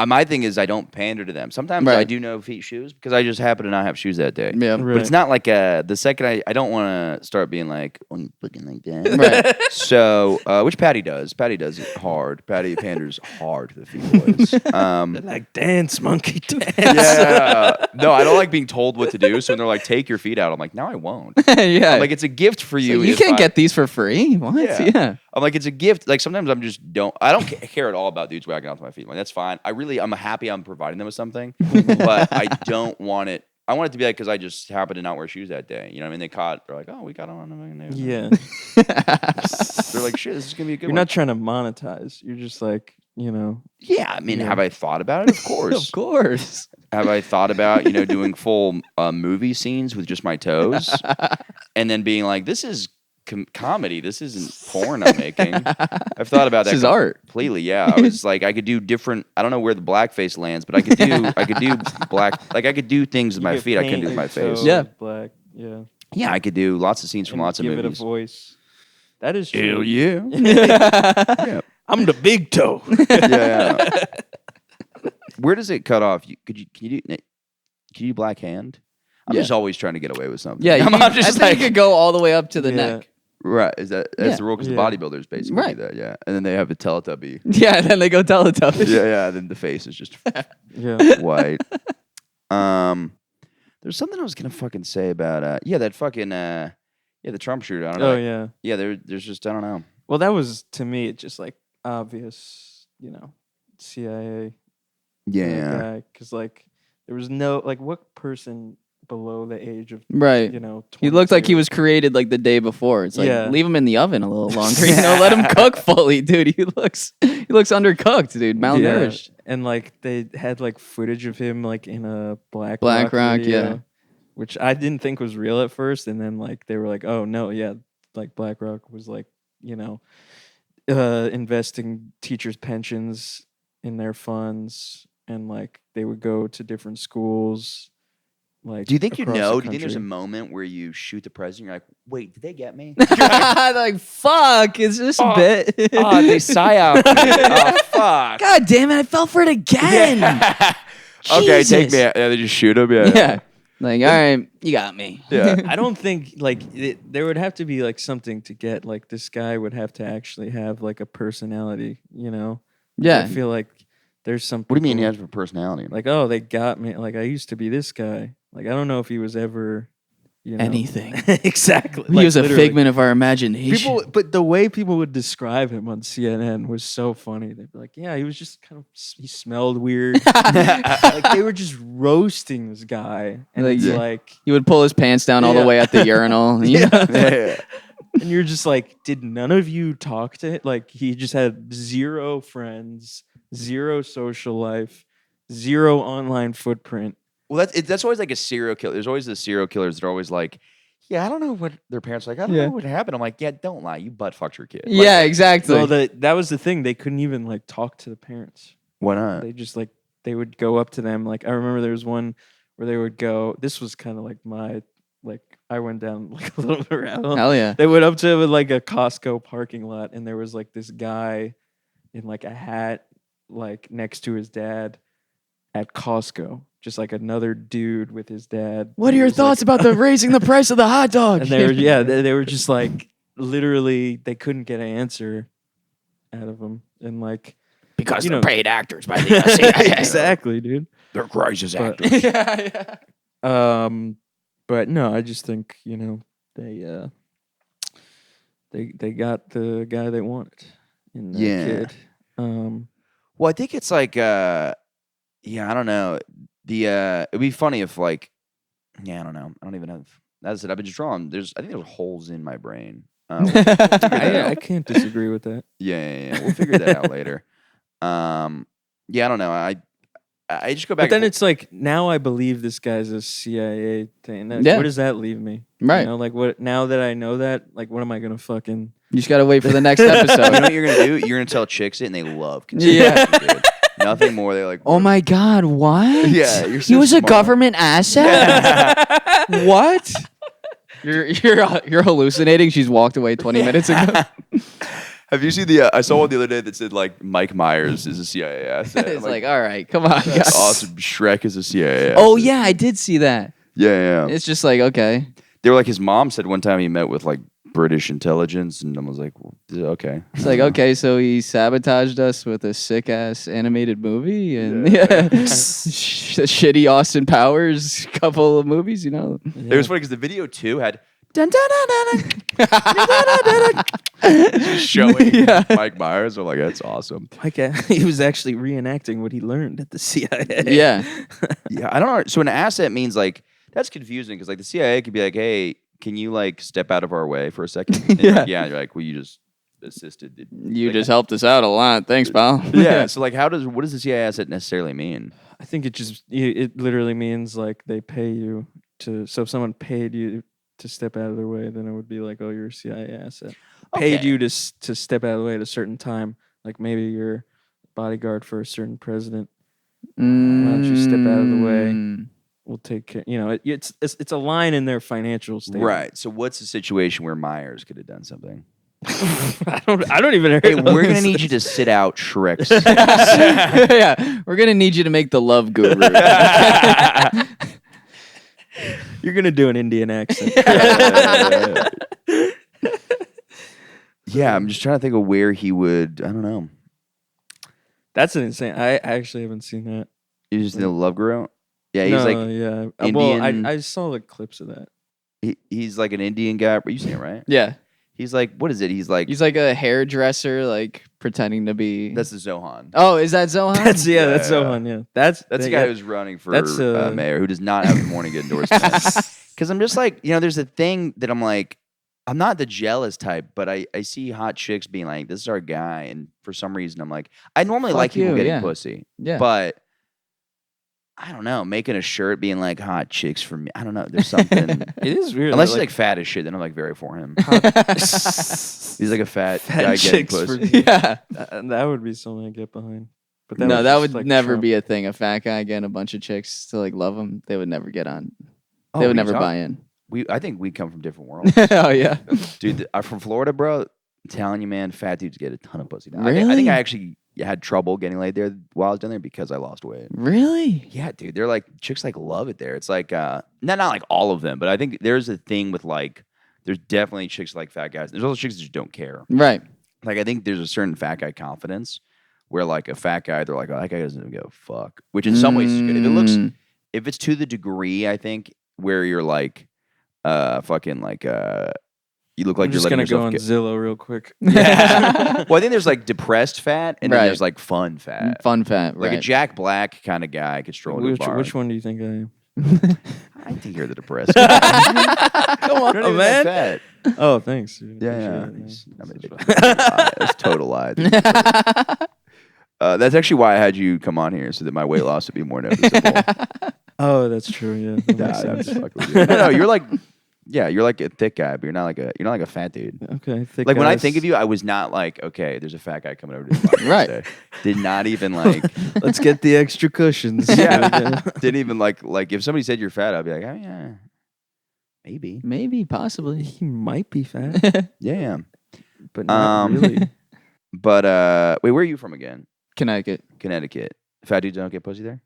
my thing is I don't pander to them. Sometimes Right. I do know feet shoes because I just happen to not have shoes that day. Yeah. Right. But it's not like the second I don't want to start being like, oh, you fucking like that. Right. So, which Patty does. Patty does it hard. Patty panders hard to the feet boys. Like dance, monkey dance. Yeah. No, I don't like being told what to do. So when they're like, take your feet out, I'm like, no, I won't. Yeah. I'm like, it's a gift for you. you if can't I- get these for free. What? Yeah. Yeah. I'm like, it's a gift. Like sometimes I don't care at all about dudes whacking off my feet. Like that's fine. I'm happy I'm providing them with something, but I don't want it. I want it to be like, because I just happen to not wear shoes that day. You know what I mean? They're like, oh, we got on. Yeah, They're like, shit, this is gonna be a good you're one. not trying to monetize. You're just like, Yeah, I mean, Yeah. have I thought about it? Of course. Of course. Have I thought about, doing full movie scenes with just my toes and then being like, this is comedy. This isn't porn I'm making. I've thought about that. This is art. Completely, yeah. I was like, I could do different. I don't know where the blackface lands, but I could do black. Like I could do things with my feet. I couldn't do with my face. Yeah. black. Yeah, Yeah, I could do lots of scenes from And lots of give movies. it a voice. That is true. yeah. I'm the big toe. yeah. Where does it cut off? Can you do black hand? I'm Yeah. just always trying to get away with something. Yeah. I'm I just think like, you could go all the way up to the Yeah. neck. right. That's Yeah. the rule because Yeah. the bodybuilders basically Right. do that. Yeah, and then they have the Teletubby. Yeah. Then they go Teletubbies. yeah. Then the face is just Yeah, white. There's something I was gonna fucking say about that fucking the Trump shooter. I don't know. oh yeah. Yeah, there's just I don't know. Well, that was to me just like obvious, CIA guy, because like there was no like what person below the age of Right. 22. He looked like he was created like the day before. It's like Yeah. leave him in the oven a little longer. Let him cook fully, dude. He looks undercooked, dude. Malnourished. and like they had like footage of him like in a Black Rock, video, yeah. which I didn't think was real at first, and then like they were like, oh no, yeah, like BlackRock was like investing teachers' pensions in their funds, and like they would go to different schools. Like, Do you think across the Do you think there's a country. moment where you shoot the president? You're like, wait, did they get me? Like, fuck, is this a bit? They psyop me. Oh fuck. God damn it, I fell for it again. Okay, take Jesus. me. Yeah, they just shoot him. Yeah. Yeah. Like, all right, you got me. Yeah. I don't think like there would have to be like something to get like this guy would have to actually have like a personality, you know? Like, Yeah. I feel like there's some. What do you mean he people- has for personality? Like, oh, they got me. Like, I used to be this guy. Like, I don't know if he was ever, you know, Anything. exactly. He Like, was a literally. figment of our imagination. People, but the way people would describe him on CNN was so funny. They'd be like, "Yeah, he was just kind of he smelled weird." Like they were just roasting this guy, and Like, it's yeah. like, He would pull his pants down all the Yeah. way at the urinal. You know? Yeah. and you're just like, did none of you talk to him? Like he just had zero friends, zero social life, zero online footprint. Well, that's always like a serial killer. There's always the serial killers that are always like, yeah, I don't know what their parents are like. I don't Yeah. know what happened. I'm like, yeah, don't lie. You butt fucked your kid. Like, Yeah, exactly. So that was the thing. They couldn't even like talk to the parents. why not? They just like they would go up to them. Like I remember there was one where they would go. This was kind of like my like I went down like a little bit around. Hell yeah. They went up to like a Costco parking lot, and there was like this guy in like a hat, like next to his dad at Costco. Just like another dude with his dad. What are He your was, thoughts like- about the raising the price of the hot dog? And they were they were just like literally they couldn't get an answer out of him, and like Because you they're know- paid actors by the CIA. exactly, dude. They're crisis But- actors. But no, I just think they got the guy they wanted in that Yeah. kid. Well, I think it's like, yeah, I don't know. It'd be funny if like, yeah, I don't know. I don't even have. That's it. I've been just drawing. I think there's holes in my brain. We'll figure that I out. can't disagree with that. Yeah. We'll figure that out later. Yeah, I don't know. I just go back. But then and it's like now I believe this guy's a CIA thing. Like, Yeah. What does that leave me? Right. You know, like what now that I know that, like what am I gonna fucking You just gotta wait for the next you know episode. what you're gonna do? You're gonna tell chicks it, and they love. Yeah. conspiracy, dude. Nothing more. They're like, Oh my God! What? Yeah, you're he so was a smart. government asset. What? You're hallucinating. She's walked away 20 minutes ago. Have you seen the? I saw one the other day that said like Mike Myers is a CIA asset. It's I'm like, all right, come on, guys. that's awesome. Shrek is a CIA. Oh asset. yeah, I did see that. yeah. It's just like okay. They were like his mom said one time he met with like British intelligence, and I was like, well, okay. It's like okay, so he sabotaged us with a sick ass animated movie and shitty Austin Powers couple of movies, you know. It was funny because the video too had showing Yeah. Mike Myers. I'm like, that's awesome. like he was actually reenacting what he learned at the CIA. Yeah. Yeah, I don't know. So an asset means like that's confusing because like the CIA could be like, hey, can you like step out of our way for a second? And you're like, yeah. You're like, well, you just assisted. You just helped us out a lot. Thanks, pal. Yeah. So like, what does the CIA asset necessarily mean? I think it literally means like they pay you to. So if someone paid you to step out of their way, then it would be like, oh, you're a CIA asset. Paid Okay. you to step out of the way at a certain time, like maybe you're bodyguard for a certain president. Why don't you step out of the way? Mm. We'll take care. You know, it's a line in their financial statement. Right. So what's the situation where Myers could have done something? I don't even. Hey, we're gonna need you to sit out Shrek's. Yeah, we're gonna need you to make the love guru. You're gonna do an Indian accent. Yeah, I'm just trying to think of where he would. I don't know. That's an insane. I actually haven't seen that. You just know Love Guru? Yeah, he's No, like yeah. Indian- Well, I saw the clips of that. he's like an Indian guy. You seen it, right? Yeah, He's like, what is it? He's like he's like a hairdresser, like pretending to be. that's the Zohan. Oh, is that Zohan? That's Yeah. that's Zohan. Yeah, that's That's the guy who's running for That's, mayor who does not have the morning endorsement. Because I'm just like, there's a thing that I'm like, I'm not the jealous type, but I see hot chicks being like, this is our guy. And for some reason, I'm like, I normally Fuck like people you, getting yeah. pussy. Yeah. But I don't know, making a shirt being like hot chicks for me. I don't know. There's something. It is weird. Unless he's like fat as shit, then I'm like very for him. He's like a fat guy getting chicks pussy. yeah. that would be something I get behind. But No, that just, would like, never Trump. be a thing. A fat guy getting a bunch of chicks to like love him, they would never get on. Oh, They what would are you never buy talking- in. I think we come from different worlds. Oh yeah. Dude, I'm from Florida, bro. I'm telling you, man, fat dudes get a ton of pussy. Now, I think Really? I actually had trouble getting laid there while I was down there because I lost weight. Really? Yeah, dude. They're like chicks like love it there. It's like not like all of them, but I think there's a thing with like there's definitely chicks like fat guys. There's also chicks that just don't care. Right. Like I think there's a certain fat guy confidence where like a fat guy, they're like, oh, that guy doesn't give a fuck. Which in some ways is good. If it's to the degree, I think, where you're like fucking like you look like I'm you're just letting gonna go yourself on get. Zillow real quick. Yeah. Well, I think there's like depressed fat and then Right. there's like fun fat. Fun fat, Like right. a Jack Black kind of guy could stroll into a bar. Which one do you think I am? I think you're the depressed guy. Come on, You're not even man. that Oh, thanks. Dude. Yeah, Appreciate it, man. That's total lie. That's actually why I had you come on here so that my weight loss would be more noticeable. Oh, that's true. Yeah. That makes I'm sense. just fucking with you. No, you're like, yeah, you're like a thick guy, but you're not like a fat dude. Okay. Thick Like when I guys. think of you, I was not like, okay, there's a fat guy coming over to the podcast Right. today. Did not even like, let's get the extra cushions. yeah, didn't even like if somebody said you're fat, I'd be like, oh yeah, maybe, Maybe, possibly. He might be fat, yeah. but not really. But wait, where are you from again? Connecticut. Connecticut. Fat dudes don't get pussy there.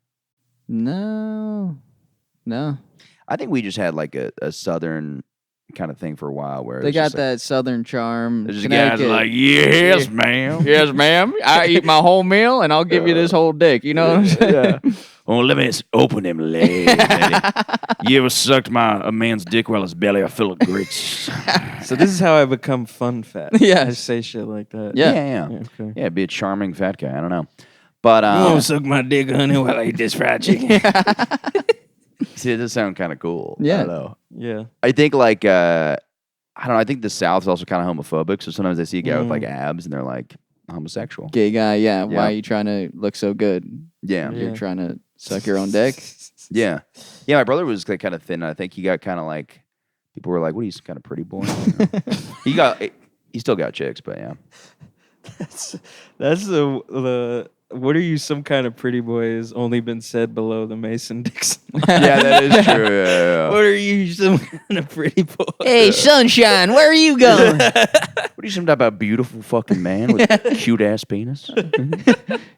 No. I think we just had like a southern kind of thing for a while where They it's got just like, that southern charm. there's just guys Connecticut. like, yes, ma'am. Yes, ma'am. I eat my whole meal and I'll give you this whole dick. You know what I'm saying? Yeah. Oh, let me open them legs. You ever sucked a man's dick while his belly are full of grits? So this is how I become fun fat. Yes. I say shit like that. Yeah. Yeah. Okay. Yeah, be a charming fat guy. I don't know. But You won't suck my dick, honey, while I eat this fried chicken. see, it does sound kind of cool. I Yeah. don't know. Yeah. I think like I don't know. I think the South is also kind of homophobic. So sometimes I see a guy with like abs and they're like homosexual. Gay guy, yeah. Yeah. Why are you trying to look so good? Yeah. Yeah. You're trying to suck your own dick? Yeah. Yeah. My brother was like kind of thin. And I think he got kind of like people were like, "What are you, some kind of pretty boy?" He still got chicks, but yeah. That's the. What are you, some kind of pretty boy? Has only been said below the Mason Dixon line. Yeah, that is true. Yeah. What are you, some kind of pretty boy? Hey, sunshine, where are you going? What are you, some type of beautiful fucking man with a cute ass penis?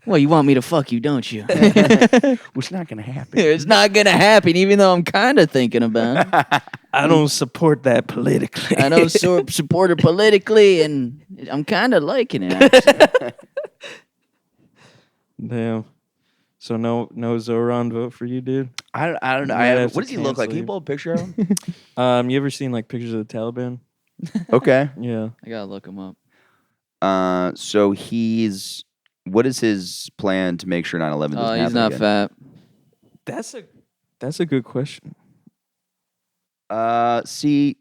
Well, you want me to fuck you, don't you? What's not gonna happen? It's not going to happen, even though I'm kind of thinking about it. I don't support that politically. I don't support her politically, and I'm kind of liking it. Actually. Damn. So no Zohran vote for you, dude. I don't know. Might have to What does he look like? Can you cancel pull a picture of him? You ever seen like pictures of the Taliban? Okay. Yeah. I got to look him up. So what is his plan to make sure 9/11 doesn't Oh, happen he's not again? fat. That's a good question. See,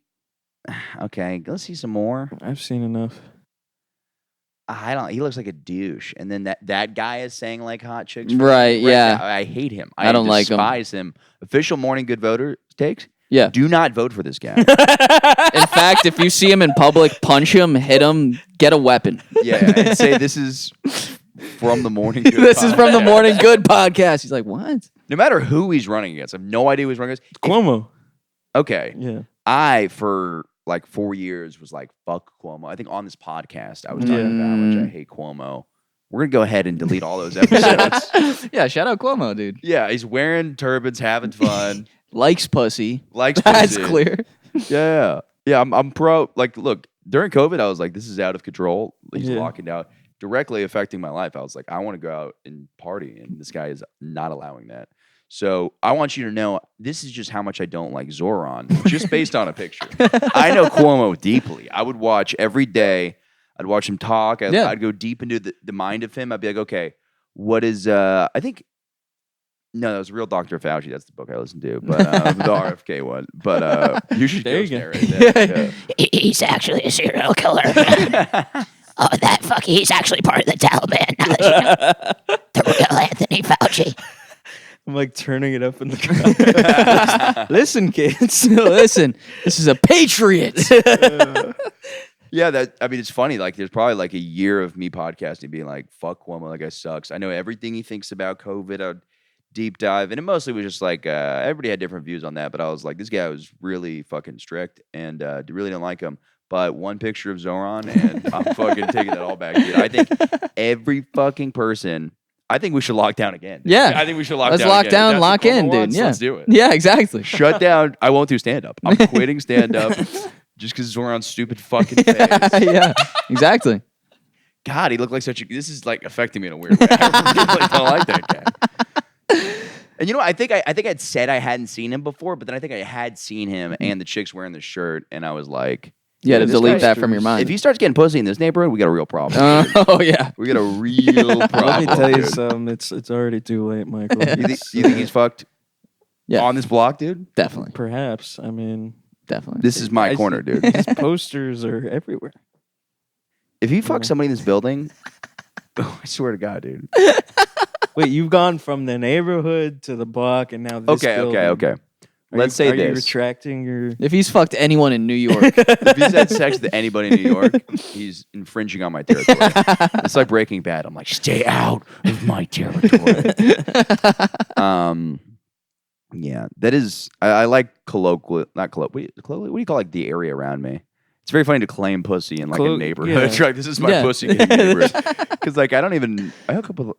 okay, let's see some more. I've seen enough. I don't. He looks like a douche, and then that guy is saying like hot chicks. Right, yeah. now. I hate him. I don't like him. Despise him. Official morning good voter takes. Yeah. Do not vote for this guy. In fact, if you see him in public, punch him, hit him, get a weapon. Yeah, and say this is from the morning. Good This is from the podcast. Morning Good podcast. He's like, what? No matter who he's running against, I have no idea who he's running against. Cuomo. Okay, Yeah. I for like 4 years was like fuck Cuomo. I think on this podcast I was talking about how much I hate Cuomo. We're gonna go ahead and delete all those episodes. Yeah, shout out Cuomo, dude. Yeah, he's wearing turbans, having fun, Likes pussy. likes That's pussy. clear. Yeah, yeah. I'm pro. Like, look, during COVID, I was like, this is out of control. He's Yeah. locking down, directly affecting my life. I was like, I want to go out and party, and this guy is not allowing that. So I want you to know this is just how much I don't like Zohran, just based on a picture. I know Cuomo deeply. I would watch every day. I'd watch him talk. Yeah. I'd go deep into the mind of him. I'd be like, okay, what is? I think. No, that was Real Dr. Fauci. That's the book I listened to, but the RFK one. But you should There go you go. there right there. Yeah. He's actually a serial killer. Oh, that fuck. He's actually part of the Taliban. Now that you know. The real Anthony Fauci. I'm like turning it up in the car. Listen, kids. Listen, this is a patriot. Yeah, it's funny. Like, there's probably like a year of me podcasting, being like, "Fuck Cuomo, that guy sucks." I know everything he thinks about COVID. I would deep dive, and it mostly was just like everybody had different views on that. But I was like, this guy was really fucking strict, and really didn't like him. but one picture of Zohran, and I'm fucking taking that all back, dude. I think every fucking person. I think we should lock down again. Dude. Yeah. I think we should lock Let's down. lock again. down, If that's what lock in, Cuomo dude. wants, Yeah. let's do it. Yeah, exactly. Shut down. I won't do stand up. I'm quitting stand up just because Zohran's stupid fucking face. Yeah, exactly. God, he looked like such a. This is like affecting me in a weird way. I really don't like that guy. And you know, I think I'd said I hadn't seen him before, but then I think I had seen him and the chicks wearing the shirt, and I was like, You had to this delete guy- that from your If mind. he starts getting pussy in this neighborhood, we got a real problem. Oh yeah. We got a real problem. Let me tell you dude. something. It's already too late, Michael. You think he's fucked Yeah. on this block, dude? Definitely. Perhaps. I mean, Definitely. This is my I corner, see- dude. his posters are everywhere. If you fuck somebody in this building, I swear to God, dude. Wait, you've gone from the neighborhood to the block, and now this building. Okay. Let's say Are you this. retracting your? If he's fucked anyone in New York, If he's had sex with anybody in New York, he's infringing on my territory. It's like Breaking Bad. I'm like, stay out of my territory. Yeah, that is. I like colloquial, not colloquial. What do you call like the area around me? It's very funny to claim pussy in like a neighborhood. yeah. It's like, this is my Yeah. pussy in the neighborhood. Because like I hook up with.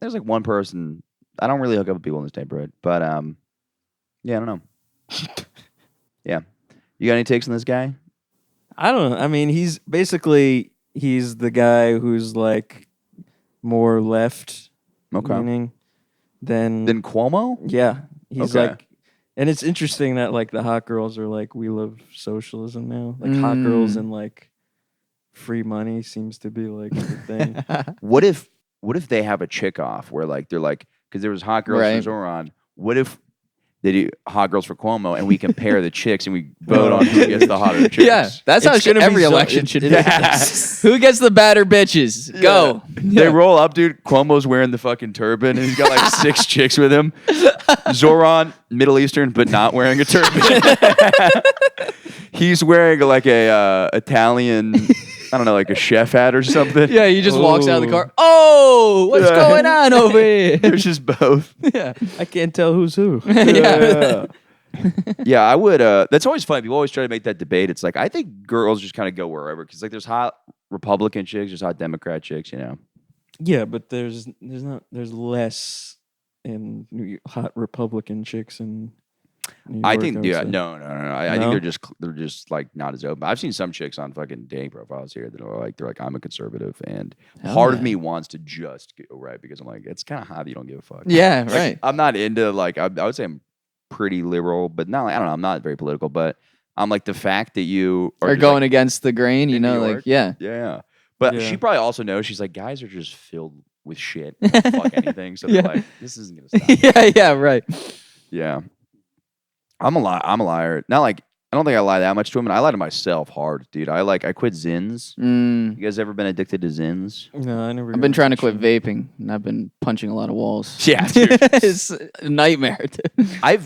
There's like one person. I don't really hook up with people in this neighborhood, but yeah, I don't know. Yeah, you got any takes on this guy? I don't know. I mean, he's the guy who's like more left leaning than Then Cuomo. yeah. He's Okay. like, and it's interesting that like the hot girls are like, we love socialism now. Like hot girls and like free money seems to be like the thing. What if they have a chick off where like they're like, because there was hot girls Right. for Zohran. What if they do hot girls for Cuomo and we compare the chicks and we vote on who gets the hotter chicks? yeah, that's how It's gonna be every so- election should be. Yeah. Who gets the badder bitches? Go. They roll up, dude. Cuomo's wearing the fucking turban and he's got like 6 chicks with him. Zohran, Middle Eastern, but not wearing a turban. He's wearing like a Italian, I don't know, like a chef hat or something. Yeah, he just walks out of the Oh. car. Oh, what's Yeah. going on over here? There's just both. yeah. I can't tell who's who. Yeah. Yeah, I would. That's always funny. People always try to make that debate. It's like I think girls just kind of go wherever because like there's hot Republican chicks, there's hot Democrat chicks. You know. Yeah, but there's less in hot Republican chicks in New I York, think would yeah, say. no. I think No? they're just like not as open. I've seen some chicks on fucking dating profiles here that are like they're like I'm a conservative, and Hell part of yeah. me wants to just go right because I'm like it's kind of hot that you don't give a fuck. Yeah, Like, right. I'm not into like I would say I'm pretty liberal, but not like, I don't know. I'm not very political, but I'm like the fact that you Or just, going like, against the grain, you in know, New like, York? yeah. Yeah. But Yeah. she probably also knows she's like, guys are just filled with shit. They don't fuck anything. So Yeah. they're like, this isn't gonna stop. yeah, yeah, right. Yeah. I'm a liar. Not like I don't think I lie that much to women. I lie to myself hard, dude. I quit Zins. Mm. You guys ever been addicted to Zins? No, I never. I've been got trying to that quit shit. vaping, and I've been punching a lot of walls. Yeah, dude. It's a nightmare. Dude. By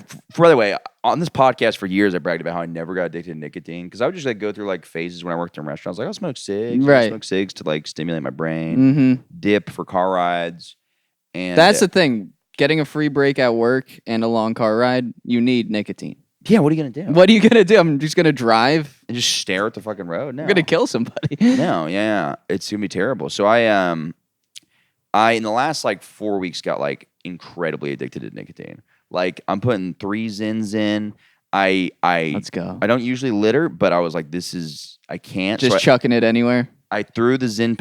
the way, on this podcast for years, I bragged about how I never got addicted to nicotine because I would just like go through like phases when I worked in restaurants. Like I'll smoke cigs, Right. I'll smoke cigs to like stimulate my brain, Mm-hmm. dip for car rides, and That's the thing. Getting a free break at work and a long car ride, you need nicotine. yeah. What are you gonna do? What are you gonna do? I'm just gonna drive. And just stare at the fucking road? No, I'm gonna kill somebody. No, yeah, it's gonna be terrible. So I in the last like 4 weeks got like incredibly addicted to nicotine. Like I'm putting 3 Zins in. I Let's go. I don't usually litter, but I was like, I can't. Just So chucking it anywhere. I threw the Zin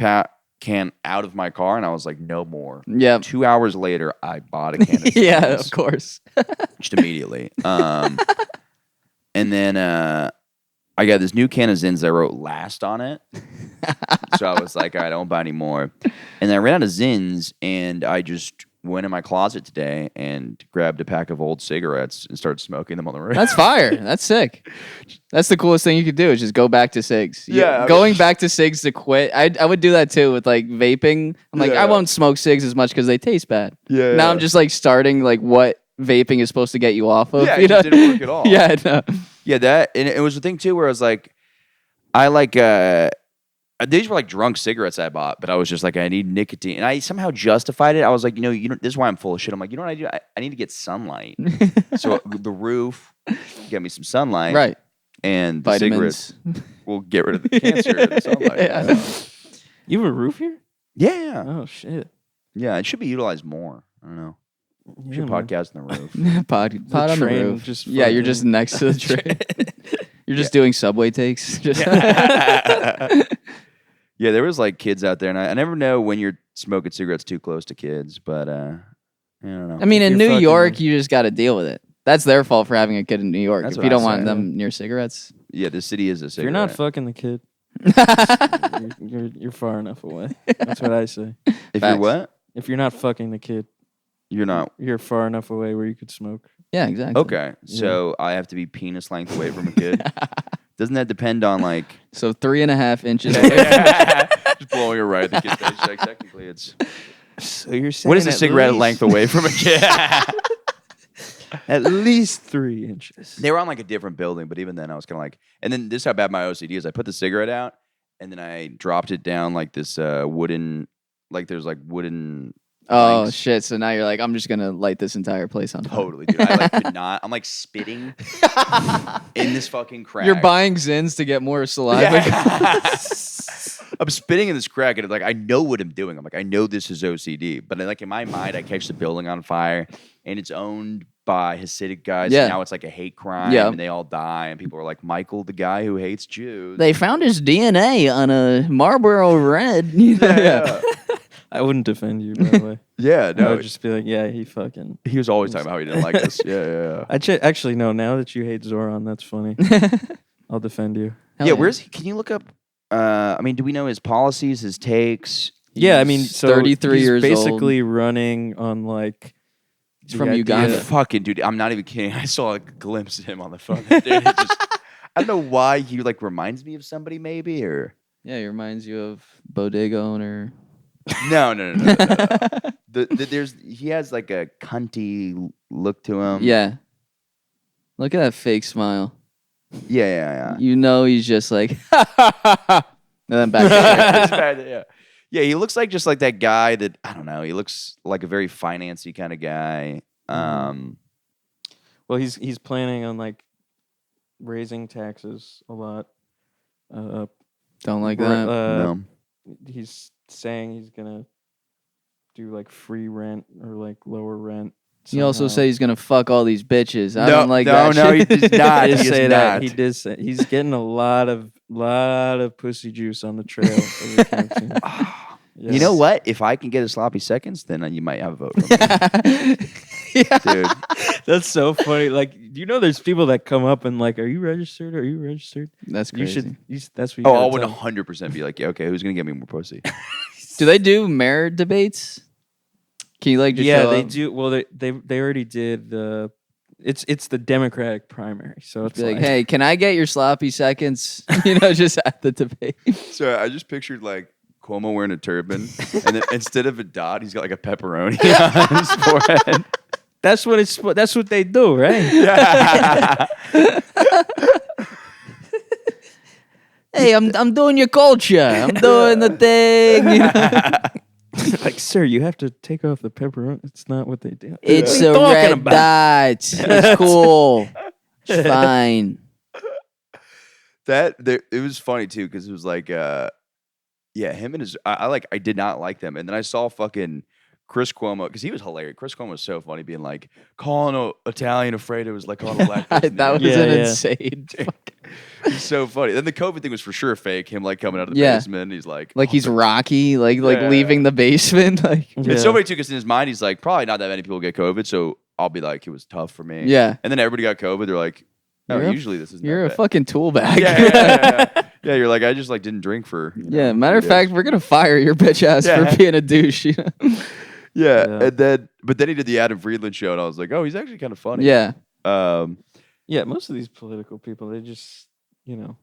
can out of my car, and I was like, no more. Yep. 2 hours later, I bought a can of Yeah, Zins of course. just immediately. And then I got this new can of Zins that I wrote last on it. So I was like, all right, I won't buy any more. And then I ran out of Zins, and I just went in my closet today and grabbed a pack of old cigarettes and started smoking them on the road. That's fire. That's sick. That's the coolest thing you could do is just go back to cigs. Yeah, I mean- Going back to cigs to quit. I would do that too with like vaping. I'm like, Yeah. I won't smoke cigs as much because they taste bad. Yeah. Now I'm just like starting like what vaping is supposed to get you off of. Yeah, you it know? just didn't work at all. Yeah, no. Yeah, that and it was the thing too where I was like, these were like drunk cigarettes I bought, but I was just like, I need nicotine, and I somehow justified it. I was like, you know, this is why I'm full of shit. I'm like, you know what I do? I need to get sunlight. So the roof, get me some sunlight, Right. and the Vitamins. cigarettes will get rid of the cancer. It sounds like. Yeah. You have a roof here? Yeah. Oh shit. Yeah, it should be utilized more. I don't know. We should Yeah, man. podcast on the roof. Pod on the train roof. just Yeah, you're just fucking- next to the train. You're just doing subway takes. Just Yeah, there was like kids out there, and I never know when you're smoking cigarettes too close to kids, but I don't know. I mean, in You're New fucking- York, you just got to deal with it. That's their fault for having a kid in New York. That's If what you don't I want say. them near cigarettes. Yeah, the city is a If cigarette. you're not fucking the kid, you're far enough away. That's what I say. if you're Facts. what? If you're not fucking the kid, You're not. you're far enough away where you could smoke. Yeah, exactly. Okay, so I have to be penis length away from a kid. Doesn't that depend on like So 3.5 inches away. just blowing it right at the kid's face? Like, technically, it's So you're saying what is a at cigarette least- length away from a kid? At least 3 inches. They were on like a different building, but even then, I was kind of like, and then this is how bad my OCD is. I put the cigarette out, and then I dropped it down like this wooden, like there's like wooden. Oh planks. shit! So now you're like, I'm just gonna light this entire place on fire. Totally, dude. I like could not. I'm like spitting in this fucking crack. You're buying Zins to get more saliva. Yeah. I'm spitting in this crack, and it's like I know what I'm doing. I'm like, I know this is OCD, but like in my mind, I catch the building on fire, and it's owned by Hasidic guys. Yeah. And now it's like a hate crime, Yeah. and they all die, and people are like, Michael, the guy who hates Jews. They found his DNA on a Marlboro Red. yeah, I wouldn't defend you, by the way. yeah. I No, would just be like, yeah, he fucking. he was always talking about how he didn't like us. Yeah. Actually, no. Now that you hate Zoran, that's funny. I'll defend you. Hell Yeah, where's he? Can you look up? I mean, do we know his policies, his takes? Yeah, I mean, He's so 33 he's years old. basically running on like. He's the from idea- Uganda. Fucking dude, I'm not even kidding. I saw a glimpse of him on the phone. Dude, it just, I don't know why he like reminds me of somebody, maybe or Yeah, he reminds you of bodega owner. no. He has like a cunty look to him. Yeah. Look at that fake smile. yeah. You know he's just like, and then back. to It's bad, yeah. Yeah, he looks like just like that guy that I don't know. He looks like a very financy kind of guy. Well, he's planning on like raising taxes a lot. Don't like Ra- that. No. He's saying he's gonna do like free rent or like lower rent. He also somehow. said he's gonna fuck all these bitches. I No, don't like no, that. no, shit. he did not. He did He is say that. not. He did say he's getting a lot of pussy juice on the trail. of the campaign. You know Yes. what? If I can get a sloppy seconds, then you might have a vote for me. Dude. That's so funny. Like, do you know there's people that come up and like, are you registered? Are you registered? That's You crazy. should. That's what. You Oh, I gotta would tell 100% be like, yeah, okay, who's gonna get me more pussy? Do they do mayor debates? Can you like just yeah, show they up? do. Well, they already did the. It's the Democratic primary, so it's Be like, hey, can I get your sloppy seconds? Just at the debate. So I just pictured like Cuomo wearing a turban, and then instead of a dot, he's got like a pepperoni on his forehead. That's what they do, right? Hey, I'm doing your culture. I'm doing the thing. Like, sir, you have to take off the pepperoni. It's not what they do. It's What are a you talking red about? dot. It's cool. It's fine. It was funny too because it was like, him and his. I did not like them, and then I saw fucking Chris Cuomo because he was hilarious. Chris Cuomo was so funny, being like calling an Italian afraid it was like calling a black person. That was Yeah, an yeah. insane. It's so funny. Then the COVID thing was for sure fake. Him like coming out of the Yeah. basement, he's like, Like he's Rocky, like Yeah. leaving the basement. Like It's so funny too because in his mind he's like, probably not that many people get COVID, so I'll be like, it was tough for me. Yeah. And then everybody got COVID. They're like, no, You're a- usually this is. you're a bad. fucking tool bag. Yeah. Yeah, you're like, I just like didn't drink for. Yeah, matter of fact, we're gonna fire your bitch ass Yeah. for being a douche. Yeah. Yeah. And then he did the Adam Friedland show, and I was like, oh, he's actually kind of funny. Yeah, Yeah, most of these political people, they just,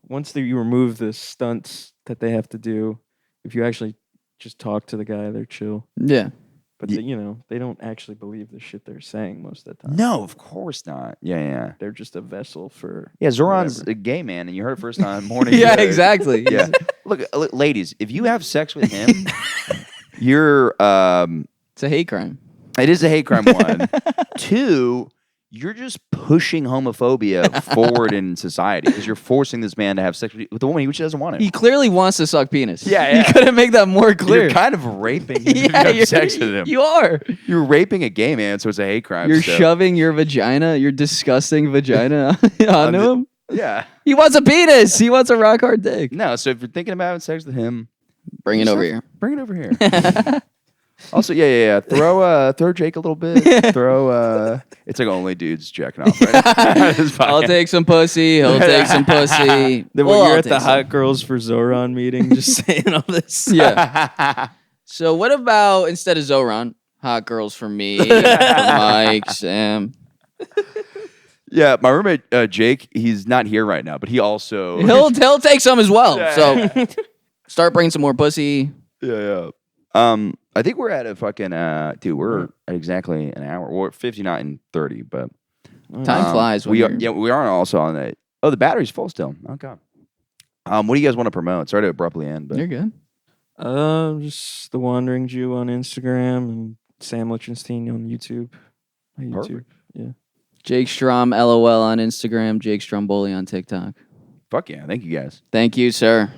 once you remove the stunts that they have to do, if you actually just talk to the guy, they're chill. yeah. But they don't actually believe the shit they're saying most of the time. No, of course not. Yeah. They're just a vessel for. Yeah, Zoran's whatever. a gay man, and you heard it first time morning. Yeah, Good. exactly. Yeah. Look, ladies, if you have sex with him, you're It's a hate crime. it is a hate crime. One, two, you're just pushing homophobia forward in society because you're forcing this man to have sex with a woman he doesn't want He it. clearly wants to suck penis. Yeah, yeah. You couldn't make that more clear. You're kind of raping him if you yeah, have sex with him. You are. You're raping a gay man, so it's a hate crime. You're so. shoving your vagina, your disgusting vagina onto him. Yeah. He wants a penis. He wants a rock hard dick. No, so if you're thinking about having sex with him, Bring it over here. bring it over here. Also, yeah. Throw Jake a little bit. Throw. It's like only dudes jacking off. Right? This I'll podcast. take some pussy. He'll take some pussy. Then We'll when you're all at the take some. Hot Girls for Zohran meeting, just saying all this. Yeah. So what about instead of Zohran, hot girls for me, for Mike, Sam? Yeah, my roommate Jake, he's not here right now, but he also. He'll take some as well. So start bringing some more pussy. Yeah. I think we're at a fucking dude. We're at exactly an hour. We're at 59 and 30, but Time flies. When we are. you're- Yeah, we are also on that. Oh, the battery's full still. Okay. What do you guys want to promote? Sorry to abruptly end, but You're good. Just the Wandering Jew on Instagram and Sam Lichtenstein on YouTube. Perfect. Yeah. Jake Strom, LOL on Instagram. Jake Stromboli on TikTok. fuck yeah, thank you guys. Thank you, sir.